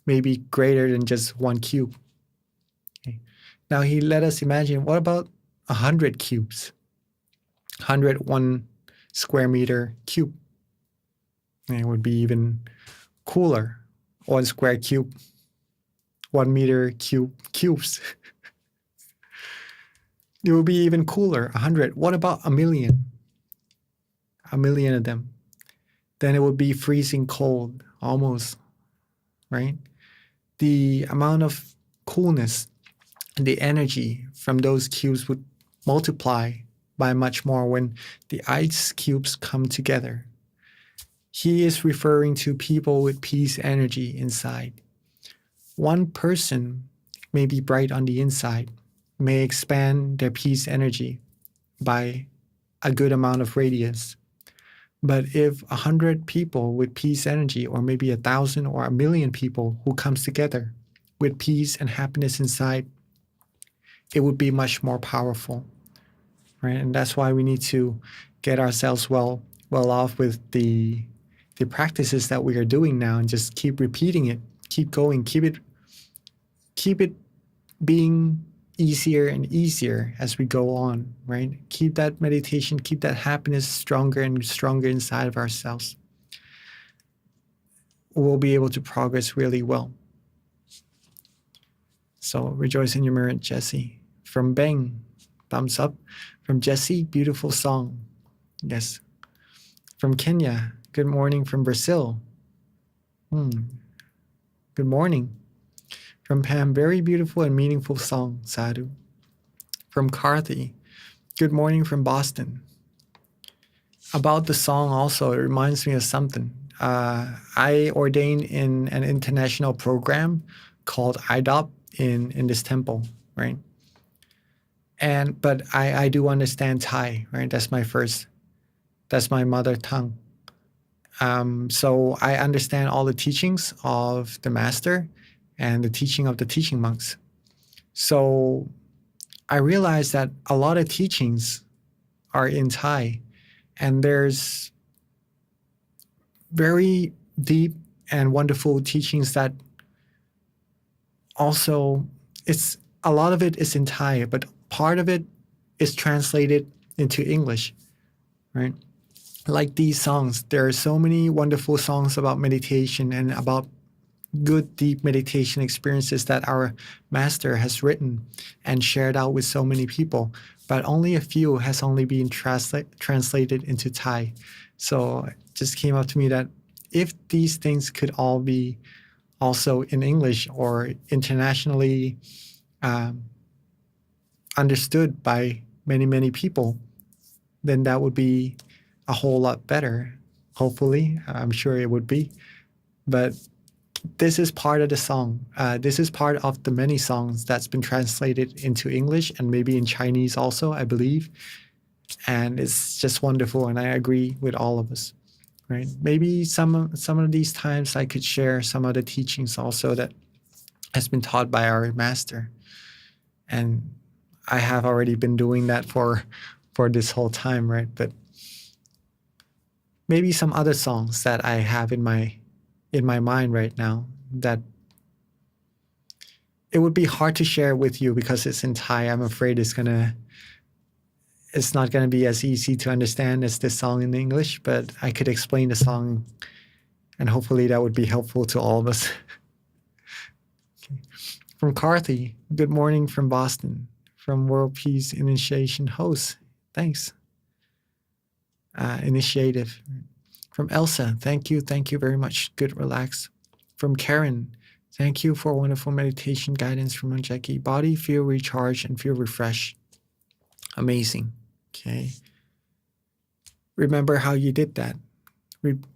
maybe greater than just 1 cube. Okay. Now he let us imagine, what about 100 cubes? 101 square meter cube. And it would be even cooler. 1 square cube, 1 meter cubes. It would be even cooler. 100. What about a million? A million of them. Then it would be freezing cold, almost, right? The amount of coolness and the energy from those cubes would multiply by much more when the ice cubes come together. He is referring to people with peace energy inside. One person may be bright on the inside, may expand their peace energy by a good amount of radius. But if 100 people with peace energy, or maybe 1,000 or 1,000,000 people who comes together with peace and happiness inside, it would be much more powerful, right? And that's why we need to get ourselves well off with the practices that we are doing now, and just keep repeating it, keep going, keep it being easier and easier as we go on, right? Keep that meditation, keep that happiness stronger and stronger inside of ourselves. We'll be able to progress really well. So rejoice in your merit, Jesse. From Beng, thumbs up. From Jesse, beautiful song. Yes. From Kenya, good morning. From Brazil, good morning. From Pam, very beautiful and meaningful song, Sadhu. From Karthi, good morning from Boston. About the song also, it reminds me of something. I ordained in an international program called IDOP in this temple, right? But I do understand Thai, right? That's my mother tongue. So I understand all the teachings of the master and the teaching of the teaching monks. So I realized that a lot of teachings are in Thai, and there's very deep and wonderful teachings that also, it's a lot of it is in Thai, but part of it is translated into English, right? Like these songs, there are so many wonderful songs about meditation and about good deep meditation experiences that our master has written and shared out with so many people, but only a few has only been translated into Thai. So it just came up to me that if these things could all be also in English or internationally understood by many, many people, then that would be a whole lot better. Hopefully, I'm sure it would be. But this is part of the song. This is part of the many songs that's been translated into English and maybe in Chinese also, I believe. And it's just wonderful, and I agree with all of us, right? Maybe some of these times I could share some of the teachings also that has been taught by our master. And I have already been doing that for this whole time, right? But maybe some other songs that I have in my mind right now that it would be hard to share with you because it's in Thai. I'm afraid it's not gonna be as easy to understand as this song in English, but I could explain the song, and hopefully that would be helpful to all of us. Okay. From Karthi, good morning from Boston. From World Peace Initiation Host, thanks. Initiative. From Elsa, thank you very much. Good, relax. From Karen, thank you for wonderful meditation guidance from Jackie. Body feel recharged and feel refreshed. Amazing. Okay. Remember how you did that.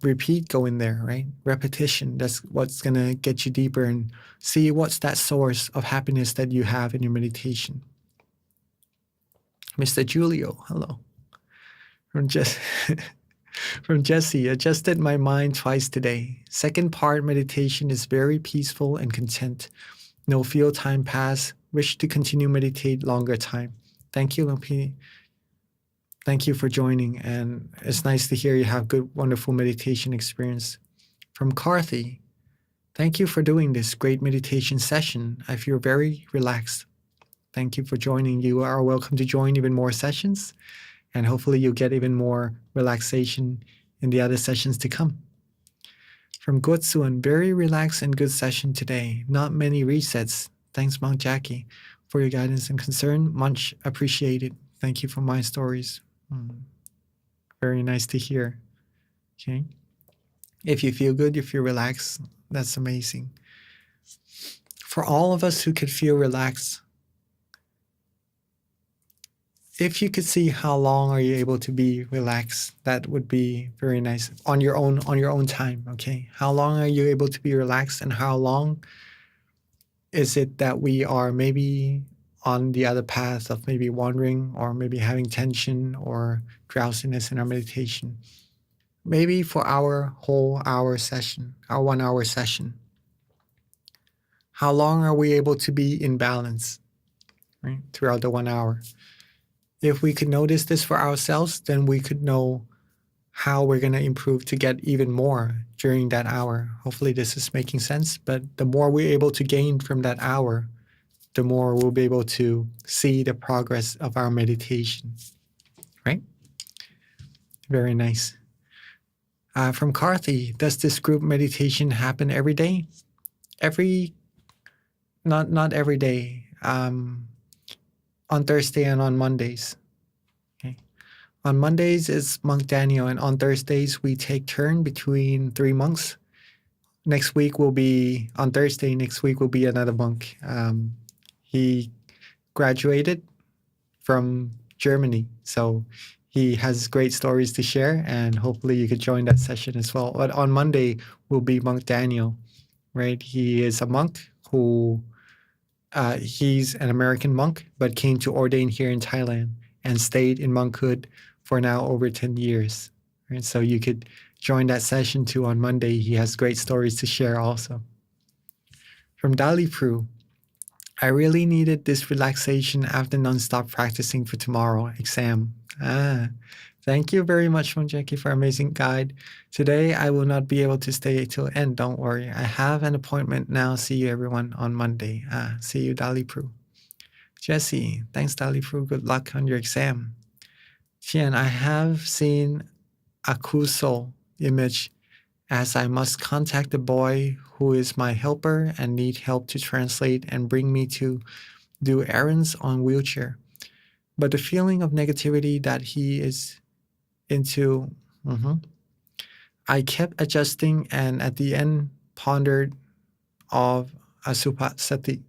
Repeat, go in there, right? Repetition, that's what's going to get you deeper and see what's that source of happiness that you have in your meditation. Mr. Julio, hello. From Jesse, adjusted my mind twice today. Second part, meditation is very peaceful and content. No feel time pass. Wish to continue meditate longer time. Thank you, Lumpini. Thank you for joining, and it's nice to hear you have good, wonderful meditation experience. From Karthi, thank you for doing this great meditation session. I feel very relaxed. Thank you for joining. You are welcome to join even more sessions, and hopefully you'll get even more relaxation in the other sessions to come. From Gotsuan, very relaxed and good session today. Not many resets. Thanks, Monk Jackie. for your guidance and concern. Much appreciated. Thank you for my stories. Very nice to hear. Okay. If you feel good, you feel relaxed, that's amazing. For all of us who could feel relaxed, if you could see how long are you able to be relaxed, that would be very nice on your own time. Okay. How long are you able to be relaxed, and how long is it that we are maybe on the other path of maybe wandering or maybe having tension or drowsiness in our meditation? Maybe for our whole hour session, our 1 hour session, how long are we able to be in balance, right, throughout the 1 hour? If we could notice this for ourselves, then we could know how we're going to improve to get even more during that hour. Hopefully this is making sense, but the more we're able to gain from that hour, the more we'll be able to see the progress of our meditation, right? Very nice. From Karthi, does this group meditation happen every day? Not every day. On Thursday and on Mondays. Okay. On Mondays is Monk Daniel, and on Thursdays we take turn between 3 monks. Next week will be on Thursday. Next week will be another monk. He graduated from Germany, so he has great stories to share, and hopefully you could join that session as well. But on Monday will be Monk Daniel, right? He is a monk who he's an American monk, but came to ordain here in Thailand and stayed in monkhood for now over 10 years. Right? So you could join that session too on Monday. He has great stories to share also. From Dali Pru, I really needed this relaxation after nonstop practicing for tomorrow exam. Thank you very much, Monjeki, for amazing guide. Today, I will not be able to stay till end. Don't worry. I have an appointment now. See you everyone on Monday. See you, Dali Pru. Jesse, thanks, Dali Pru. Good luck on your exam. Tian, I have seen a Kuso image as I must contact the boy who is my helper and need help to translate and bring me to do errands on wheelchair. But the feeling of negativity that he is into, I kept adjusting and at the end pondered of Asupa Sati.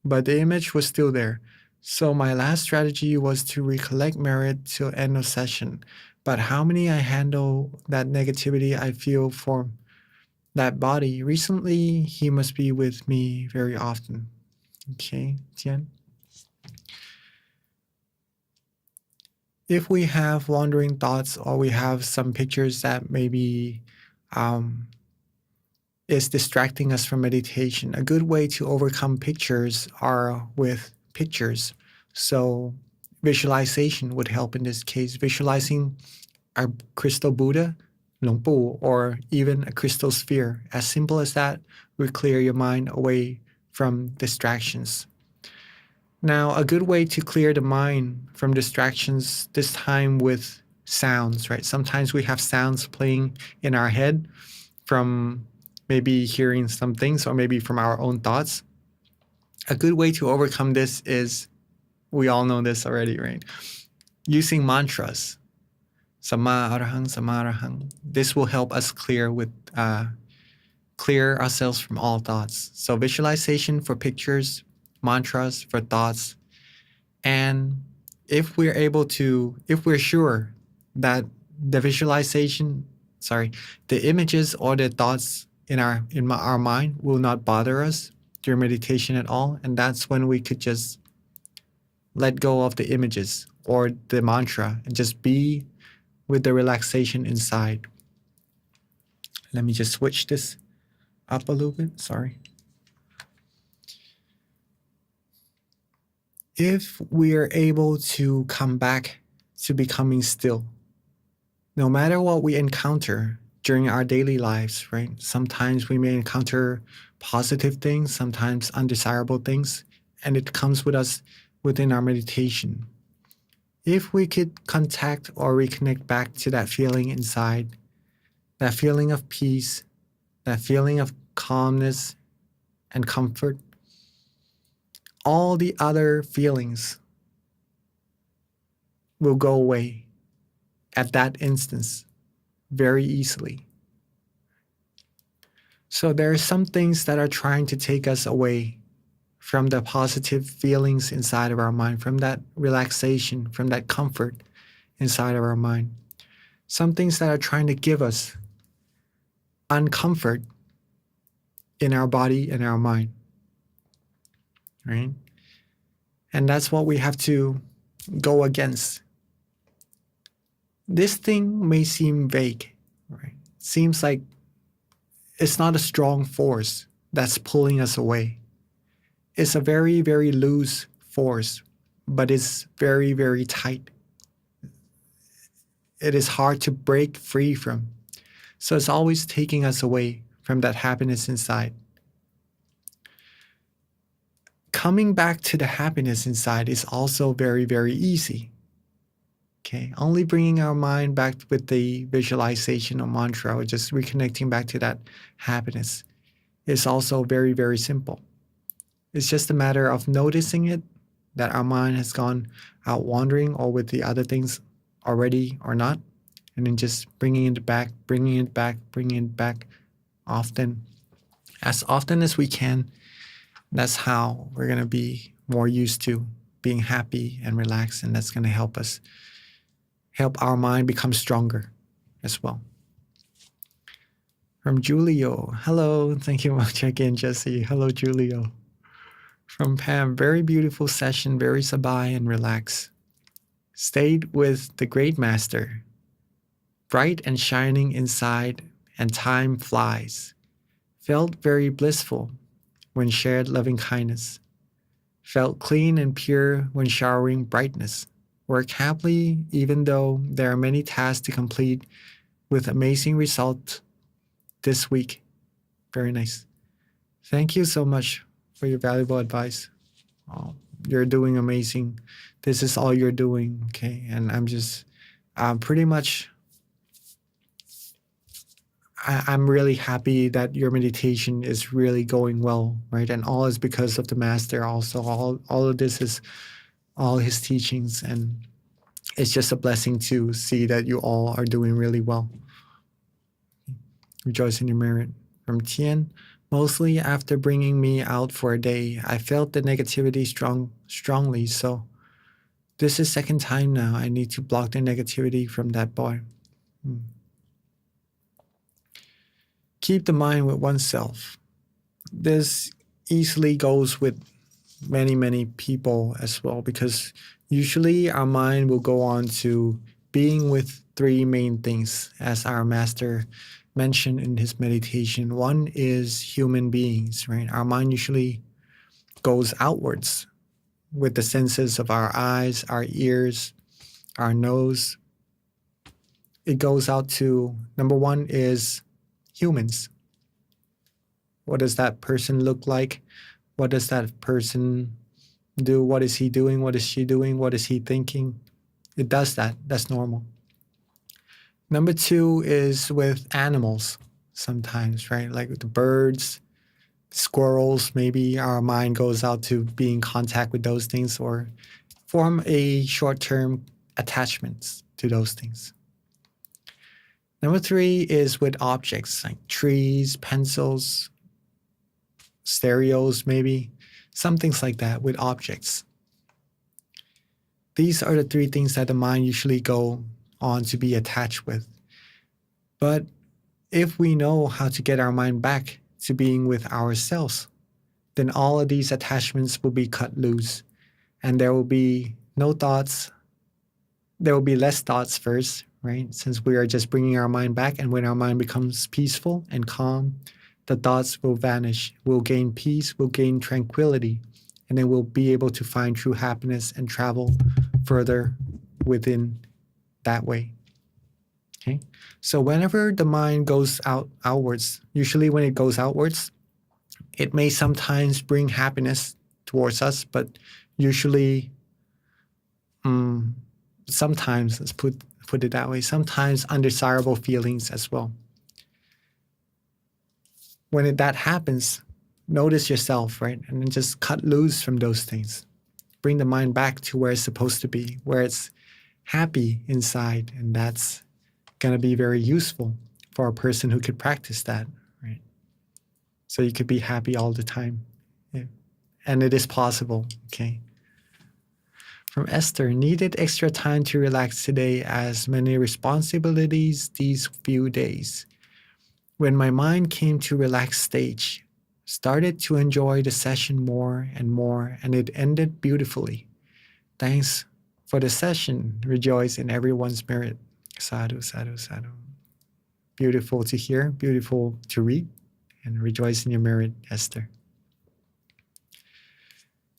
But the image was still there. So my last strategy was to recollect merit till end of session. But how many I handle that negativity I feel for that body. Recently, he must be with me very often. Okay, Tian. If we have wandering thoughts or we have some pictures that maybe is distracting us from meditation, a good way to overcome pictures are with pictures. So visualization would help in this case. Visualizing a crystal Buddha, Long Pu, or even a crystal sphere. As simple as that will clear your mind away from distractions. Now, a good way to clear the mind from distractions, this time with sounds, right? Sometimes we have sounds playing in our head from maybe hearing some things or maybe from our own thoughts. A good way to overcome this is, we all know this already, right? Using mantras. Sama Arahang, Sama Arahang. This will help us clear ourselves from all thoughts. So visualization for pictures, mantras for thoughts. And if we're sure that the images or the thoughts in our mind will not bother us during meditation at all, and that's when we could just let go of the images or the mantra and just be with the relaxation inside. Let me just switch this up a little bit. Sorry. If we are able to come back to becoming still, no matter what we encounter during our daily lives, right? Sometimes we may encounter positive things, sometimes undesirable things, and it comes with us within our meditation. If we could contact or reconnect back to that feeling inside, that feeling of peace, that feeling of calmness and comfort, all the other feelings will go away at that instance very easily. So there are some things that are trying to take us away from the positive feelings inside of our mind, from that relaxation, from that comfort inside of our mind. Some things that are trying to give us uncomfort in our body and our mind, right? And that's what we have to go against. This thing may seem vague, right? It seems like it's not a strong force that's pulling us away. It's a very, very loose force, but it's very, very tight. It is hard to break free from. So it's always taking us away from that happiness inside. Coming back to the happiness inside is also very, very easy. Okay, only bringing our mind back with the visualization or mantra, or just reconnecting back to that happiness, is also very, very simple. It's just a matter of noticing it, that our mind has gone out wandering or with the other things already or not, and then just bringing it back, bringing it back, bringing it back often as we can. That's how we're going to be more used to being happy and relaxed, and that's going to help our mind become stronger as well. From Julio, hello, thank you for checking in, Jesse. Hello, Julio. From Pam, very beautiful session, very sabai and relaxed. Stayed with the great master, bright and shining inside, and time flies. Felt very blissful when shared loving kindness. Felt clean and pure when showering brightness. Work happily even though there are many tasks to complete, with amazing results this week. Very nice. Thank you so much for your valuable advice. Oh, you're doing amazing. This is all you're doing, okay? And I'm really happy that your meditation is really going well, right? And all is because of the master also. All of this is all his teachings, and it's just a blessing to see that you all are doing really well. Rejoice in your merit. From Tien, mostly after bringing me out for a day, I felt the negativity strongly, so this is second time now. I need to block the negativity from that boy. Keep the mind with oneself. This easily goes with many, many people as well, because usually our mind will go on to being with three main things, as our master mentioned in his meditation. One is human beings, right? Our mind usually goes outwards with the senses of our eyes, our ears, our nose. It goes out to, number one is humans. What does that person look like? What does that person do? What is he doing? What is she doing? What is he thinking? It does that. That's normal. Number two is with animals sometimes, right? Like the birds, squirrels, maybe our mind goes out to be in contact with those things or form a short-term attachments to those things. Number three is with objects like trees, pencils, stereos, maybe, some things like that with objects. These are the three things that the mind usually go on to be attached with. But if we know how to get our mind back to being with ourselves, then all of these attachments will be cut loose, and there will be no thoughts. There will be less thoughts first, right? Since we are just bringing our mind back, and when our mind becomes peaceful and calm, the thoughts will vanish. We'll gain peace, we'll gain tranquility, and then we'll be able to find true happiness and travel further within that way. Okay, so whenever the mind goes outwards, usually when it goes outwards, it may sometimes bring happiness towards us, but usually, sometimes, let's put it that way, sometimes undesirable feelings as well. When that happens, notice yourself, right? And then just cut loose from those things. Bring the mind back to where it's supposed to be, where it's happy inside. And that's going to be very useful for a person who could practice that, right? So you could be happy all the time. Yeah. And it is possible, okay? From Esther, needed extra time to relax today as many responsibilities these few days. When my mind came to relax stage, started to enjoy the session more, and it ended beautifully. Thanks for the session. Rejoice in everyone's merit. Sadhu, sadhu, sadhu. Beautiful to hear, beautiful to read, and rejoice in your merit, Esther.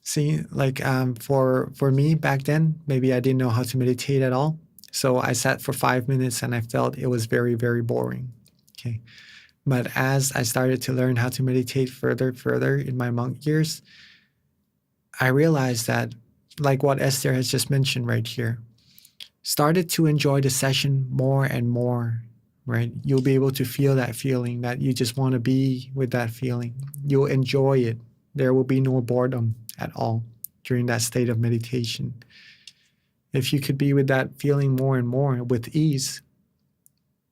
See, like for me back then, maybe I didn't know how to meditate at all. So I sat for 5 minutes and I felt it was very, very boring. Okay. But as I started to learn how to meditate further in my monk years, I realized that, like what Esther has just mentioned right here, started to enjoy the session more and more, right? You'll be able to feel that feeling that you just want to be with that feeling. You'll enjoy it. There will be no boredom at all during that state of meditation. If you could be with that feeling more and more with ease,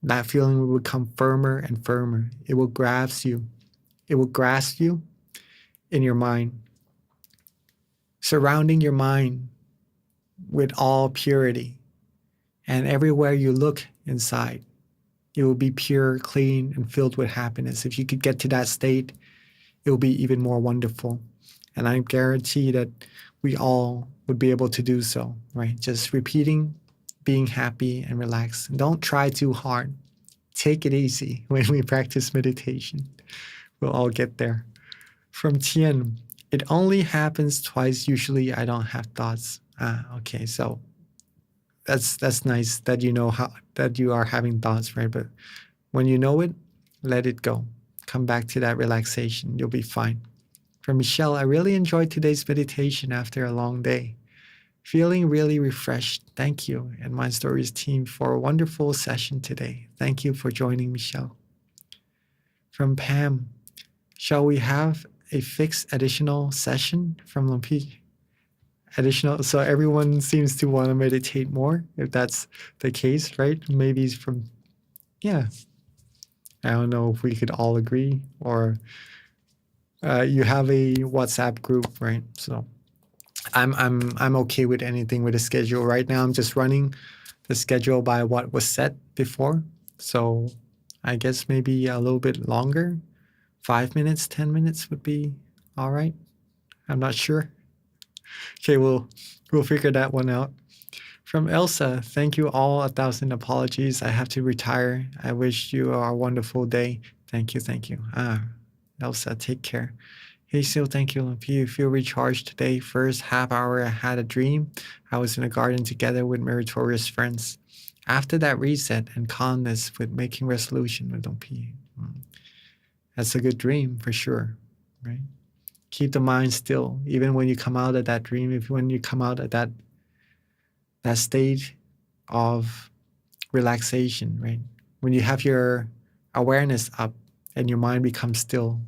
that feeling will become firmer and firmer. It will grasp you. It will grasp you in your mind, surrounding your mind with all purity. And everywhere you look inside, it will be pure, clean, and filled with happiness. If you could get to that state, it will be even more wonderful. And I guarantee that we all would be able to do so, right? Just repeating, being happy and relaxed. And don't try too hard. Take it easy when we practice meditation. We'll all get there. From Tien, it only happens twice. Usually I don't have thoughts. Okay, so that's nice that you know how that you are having thoughts, right? But when you know it, let it go. Come back to that relaxation. You'll be fine. From Michelle, I really enjoyed today's meditation after a long day. Feeling really refreshed. Thank you and Mind Stories team for a wonderful session today. Thank you for joining, Michelle. From Pam, shall we have a fixed additional session from Lumpy? Additional, so everyone seems to want to meditate more, if that's the case, right? Maybe it's from, yeah. I don't know if we could all agree, or you have a WhatsApp group, right? So I'm okay with anything with the schedule. Right now, I'm just running the schedule by what was set before. So I guess maybe a little bit longer, 5 minutes, 10 minutes would be all right. I'm not sure. Okay, we'll figure that one out. From Elsa, thank you all. 1,000 apologies. I have to retire. I wish you a wonderful day. Thank you, thank you. Elsa, take care. Hey, Sil, thank you. You feel recharged today. First half hour, I had a dream. I was in a garden together with meritorious friends. After that reset and calmness with making resolution with P. That's a good dream for sure, right? Keep the mind still, even when you come out of that dream, when you come out of that state of relaxation, right? When you have your awareness up and your mind becomes still,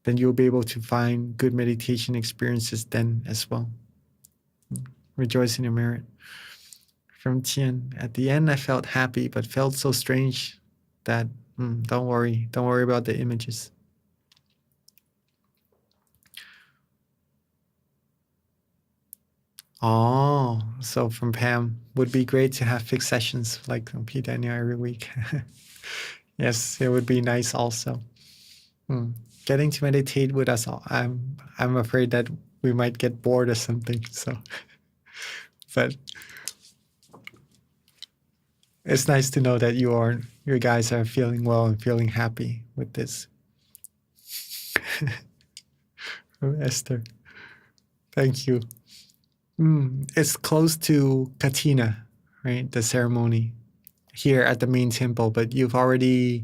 then you'll be able to find good meditation experiences then as well. Rejoice in your merit. From Tien, at the end I felt happy, but felt so strange that, don't worry about the images. Oh, so from Pam, would be great to have fixed sessions like P. Daniel every week. Yes, it would be nice also. Getting to meditate with us, I'm afraid that we might get bored or something. So, but it's nice to know that you guys are feeling well and feeling happy with this. From Esther, thank you. It's close to Katina, right? The ceremony here at the main temple, but you've already,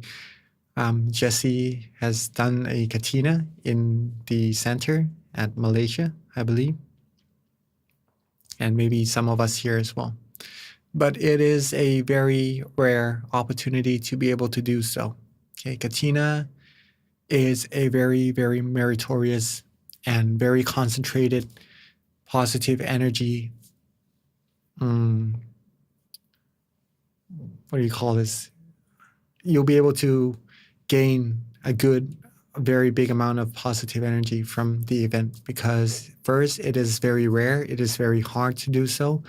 Jesse has done a Katina in the center at Malaysia, I believe. And maybe some of us here as well. But it is a very rare opportunity to be able to do so. Okay, Katina is a very, very meritorious and very concentrated positive energy. What do you call this? You'll be able to gain a very big amount of positive energy from the event, because first, it is very rare. It is very hard to do so.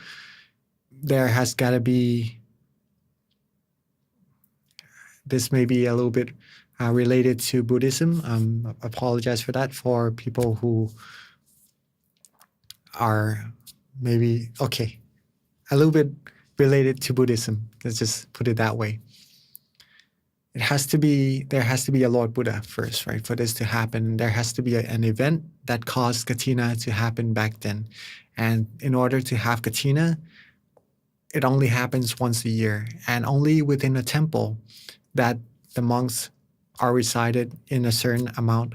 There has got to be, this may be a little bit related to Buddhism. Apologize for that for people who are maybe, okay, a little bit related to Buddhism. Let's just put it that way. There has to be a Lord Buddha first, right? For this to happen, there has to be an event that caused Katina to happen back then. And in order to have Katina, it only happens once a year, and only within a temple that the monks are recited in a certain amount.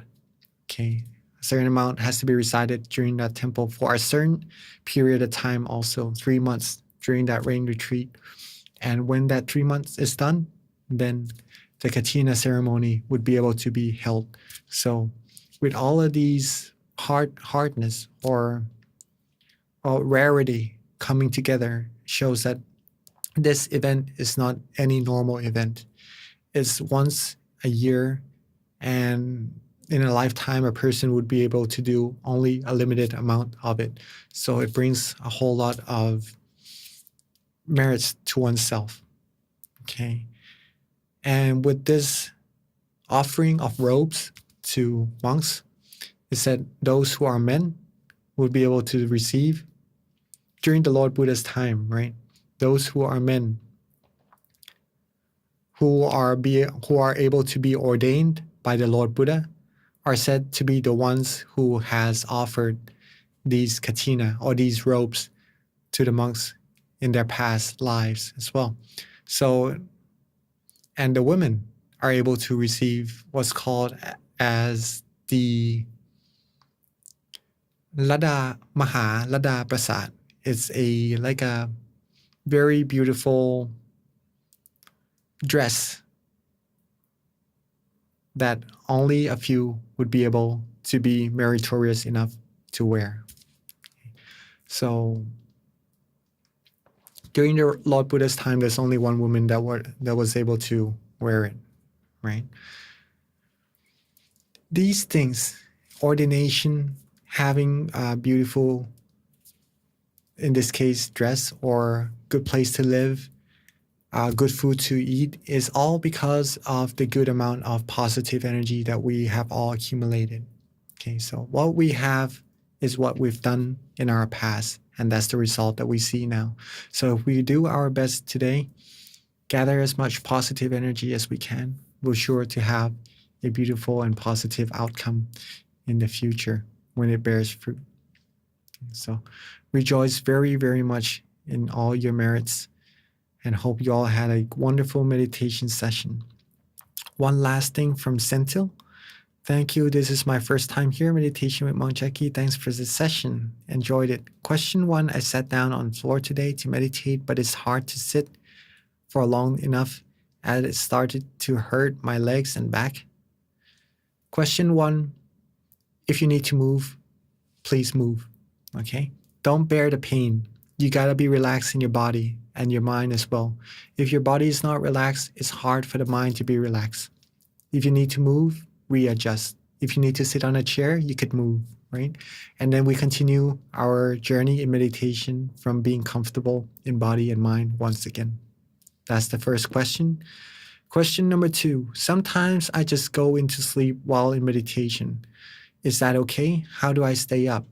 Okay, a certain amount has to be recited during that temple for a certain period of time, also 3 months during that rain retreat. And when that 3 months is done, then the Katina ceremony would be able to be held. So with all of these hardness or rarity coming together shows that this event is not any normal event. It's once a year, and in a lifetime, a person would be able to do only a limited amount of it. So it brings a whole lot of merits to oneself. Okay. And with this offering of robes to monks, it said those who are men would be able to receive during the Lord Buddha's time, right? Those who are men who are able to be ordained by the Lord Buddha are said to be the ones who has offered these katina or these robes to the monks in their past lives as well. So, and the women are able to receive what's called as the Lada Prasad. It's like a very beautiful dress that only a few would be able to be meritorious enough to wear. So during the Lord Buddha's time, there's only one woman that was able to wear it, right? These things, ordination, having a beautiful, in this case, dress or good place to live, good food to eat, is all because of the good amount of positive energy that we have all accumulated. Okay, so what we have is what we've done in our past, and that's the result that we see now. So if we do our best today, gather as much positive energy as we can, we're sure to have a beautiful and positive outcome in the future when it bears fruit. So rejoice very, very much in all your merits, and hope you all had a wonderful meditation session. One last thing from Sentil. Thank you. This is my first time here, meditation with Monk Jackie. Thanks for this session. Enjoyed it. Question 1, I sat down on the floor today to meditate, but it's hard to sit for long enough as it started to hurt my legs and back. Question 1, if you need to move, please move, okay? Don't bear the pain. You gotta be relaxed in your body and your mind as well. If your body is not relaxed, it's hard for the mind to be relaxed. If you need to move, readjust. If you need to sit on a chair, you could move, right? And then we continue our journey in meditation from being comfortable in body and mind once again. That's the first question. Question number 2, sometimes I just go into sleep while in meditation. Is that okay? How do I stay up?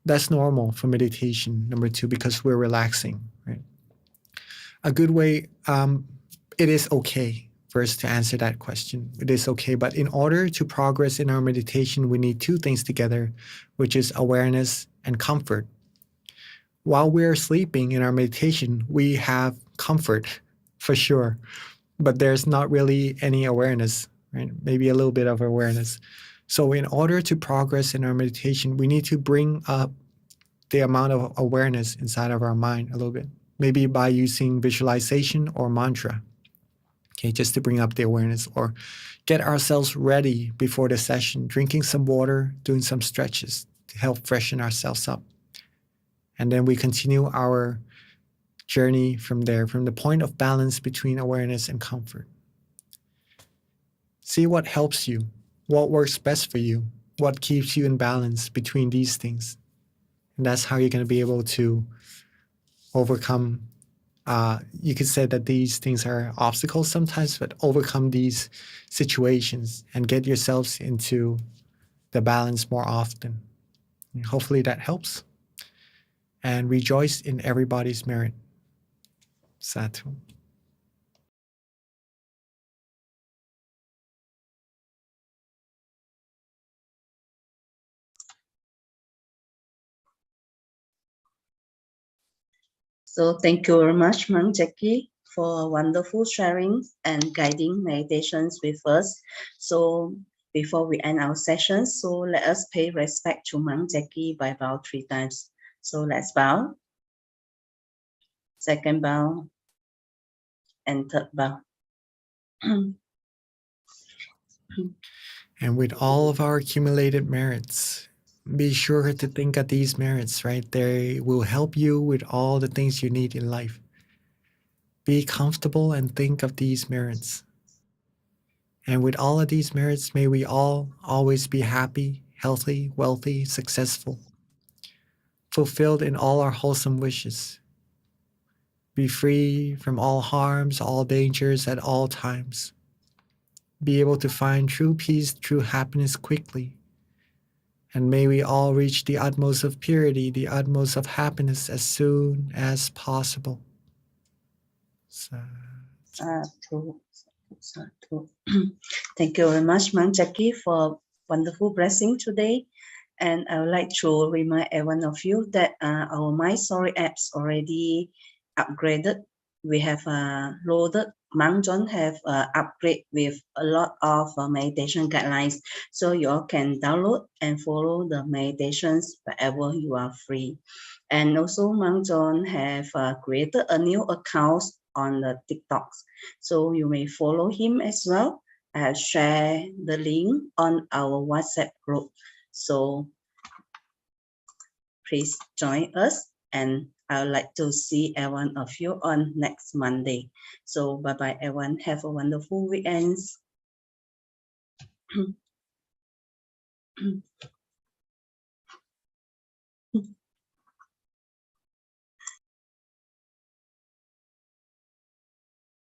That's normal for meditation, number 2, because we're relaxing, right? A good way, it is okay. First, to answer that question, it is okay. But in order to progress in our meditation, we need 2 things together, which is awareness and comfort. While we're sleeping in our meditation, we have comfort for sure, but there's not really any awareness, right? Maybe a little bit of awareness. So in order to progress in our meditation, we need to bring up the amount of awareness inside of our mind a little bit, maybe by using visualization or mantra. Okay, just to bring up the awareness, or get ourselves ready before the session, drinking some water, doing some stretches to help freshen ourselves up. And then we continue our journey from there, from the point of balance between awareness and comfort. See what helps you, what works best for you, what keeps you in balance between these things. And that's how you're going to be able to overcome. You could say that these things are obstacles sometimes, but overcome these situations and get yourselves into the balance more often. And hopefully that helps. And rejoice in everybody's merit. Satu. So thank you very much, Mang Jackie, for wonderful sharing and guiding meditations with us. So before we end our session, so let us pay respect to Mang Jackie by bow 3 times. So let's bow, second bow, and third bow. And with all of our accumulated merits, be sure to think of these merits, right? They will help you with all the things you need in life. Be comfortable and think of these merits. And with all of these merits, may we all always be happy, healthy, wealthy, successful, fulfilled in all our wholesome wishes. Be free from all harms, all dangers at all times. Be able to find true peace, true happiness quickly. And may we all reach the utmost of purity, the utmost of happiness as soon as possible. Sadhu, sadhu. Thank you very much, Mang Jackie, for wonderful blessing today. And I would like to remind every one of you that our My Story apps already upgraded. We have loaded. Mang John have upgrade with a lot of meditation guidelines, so you all can download and follow the meditations wherever you are free. And also, Mang John have created a new account on the TikToks, so you may follow him as well. I have shared the link on our WhatsApp group. So please join us, and I would like to see every one of you on next Monday. So bye-bye everyone. Have a wonderful weekend.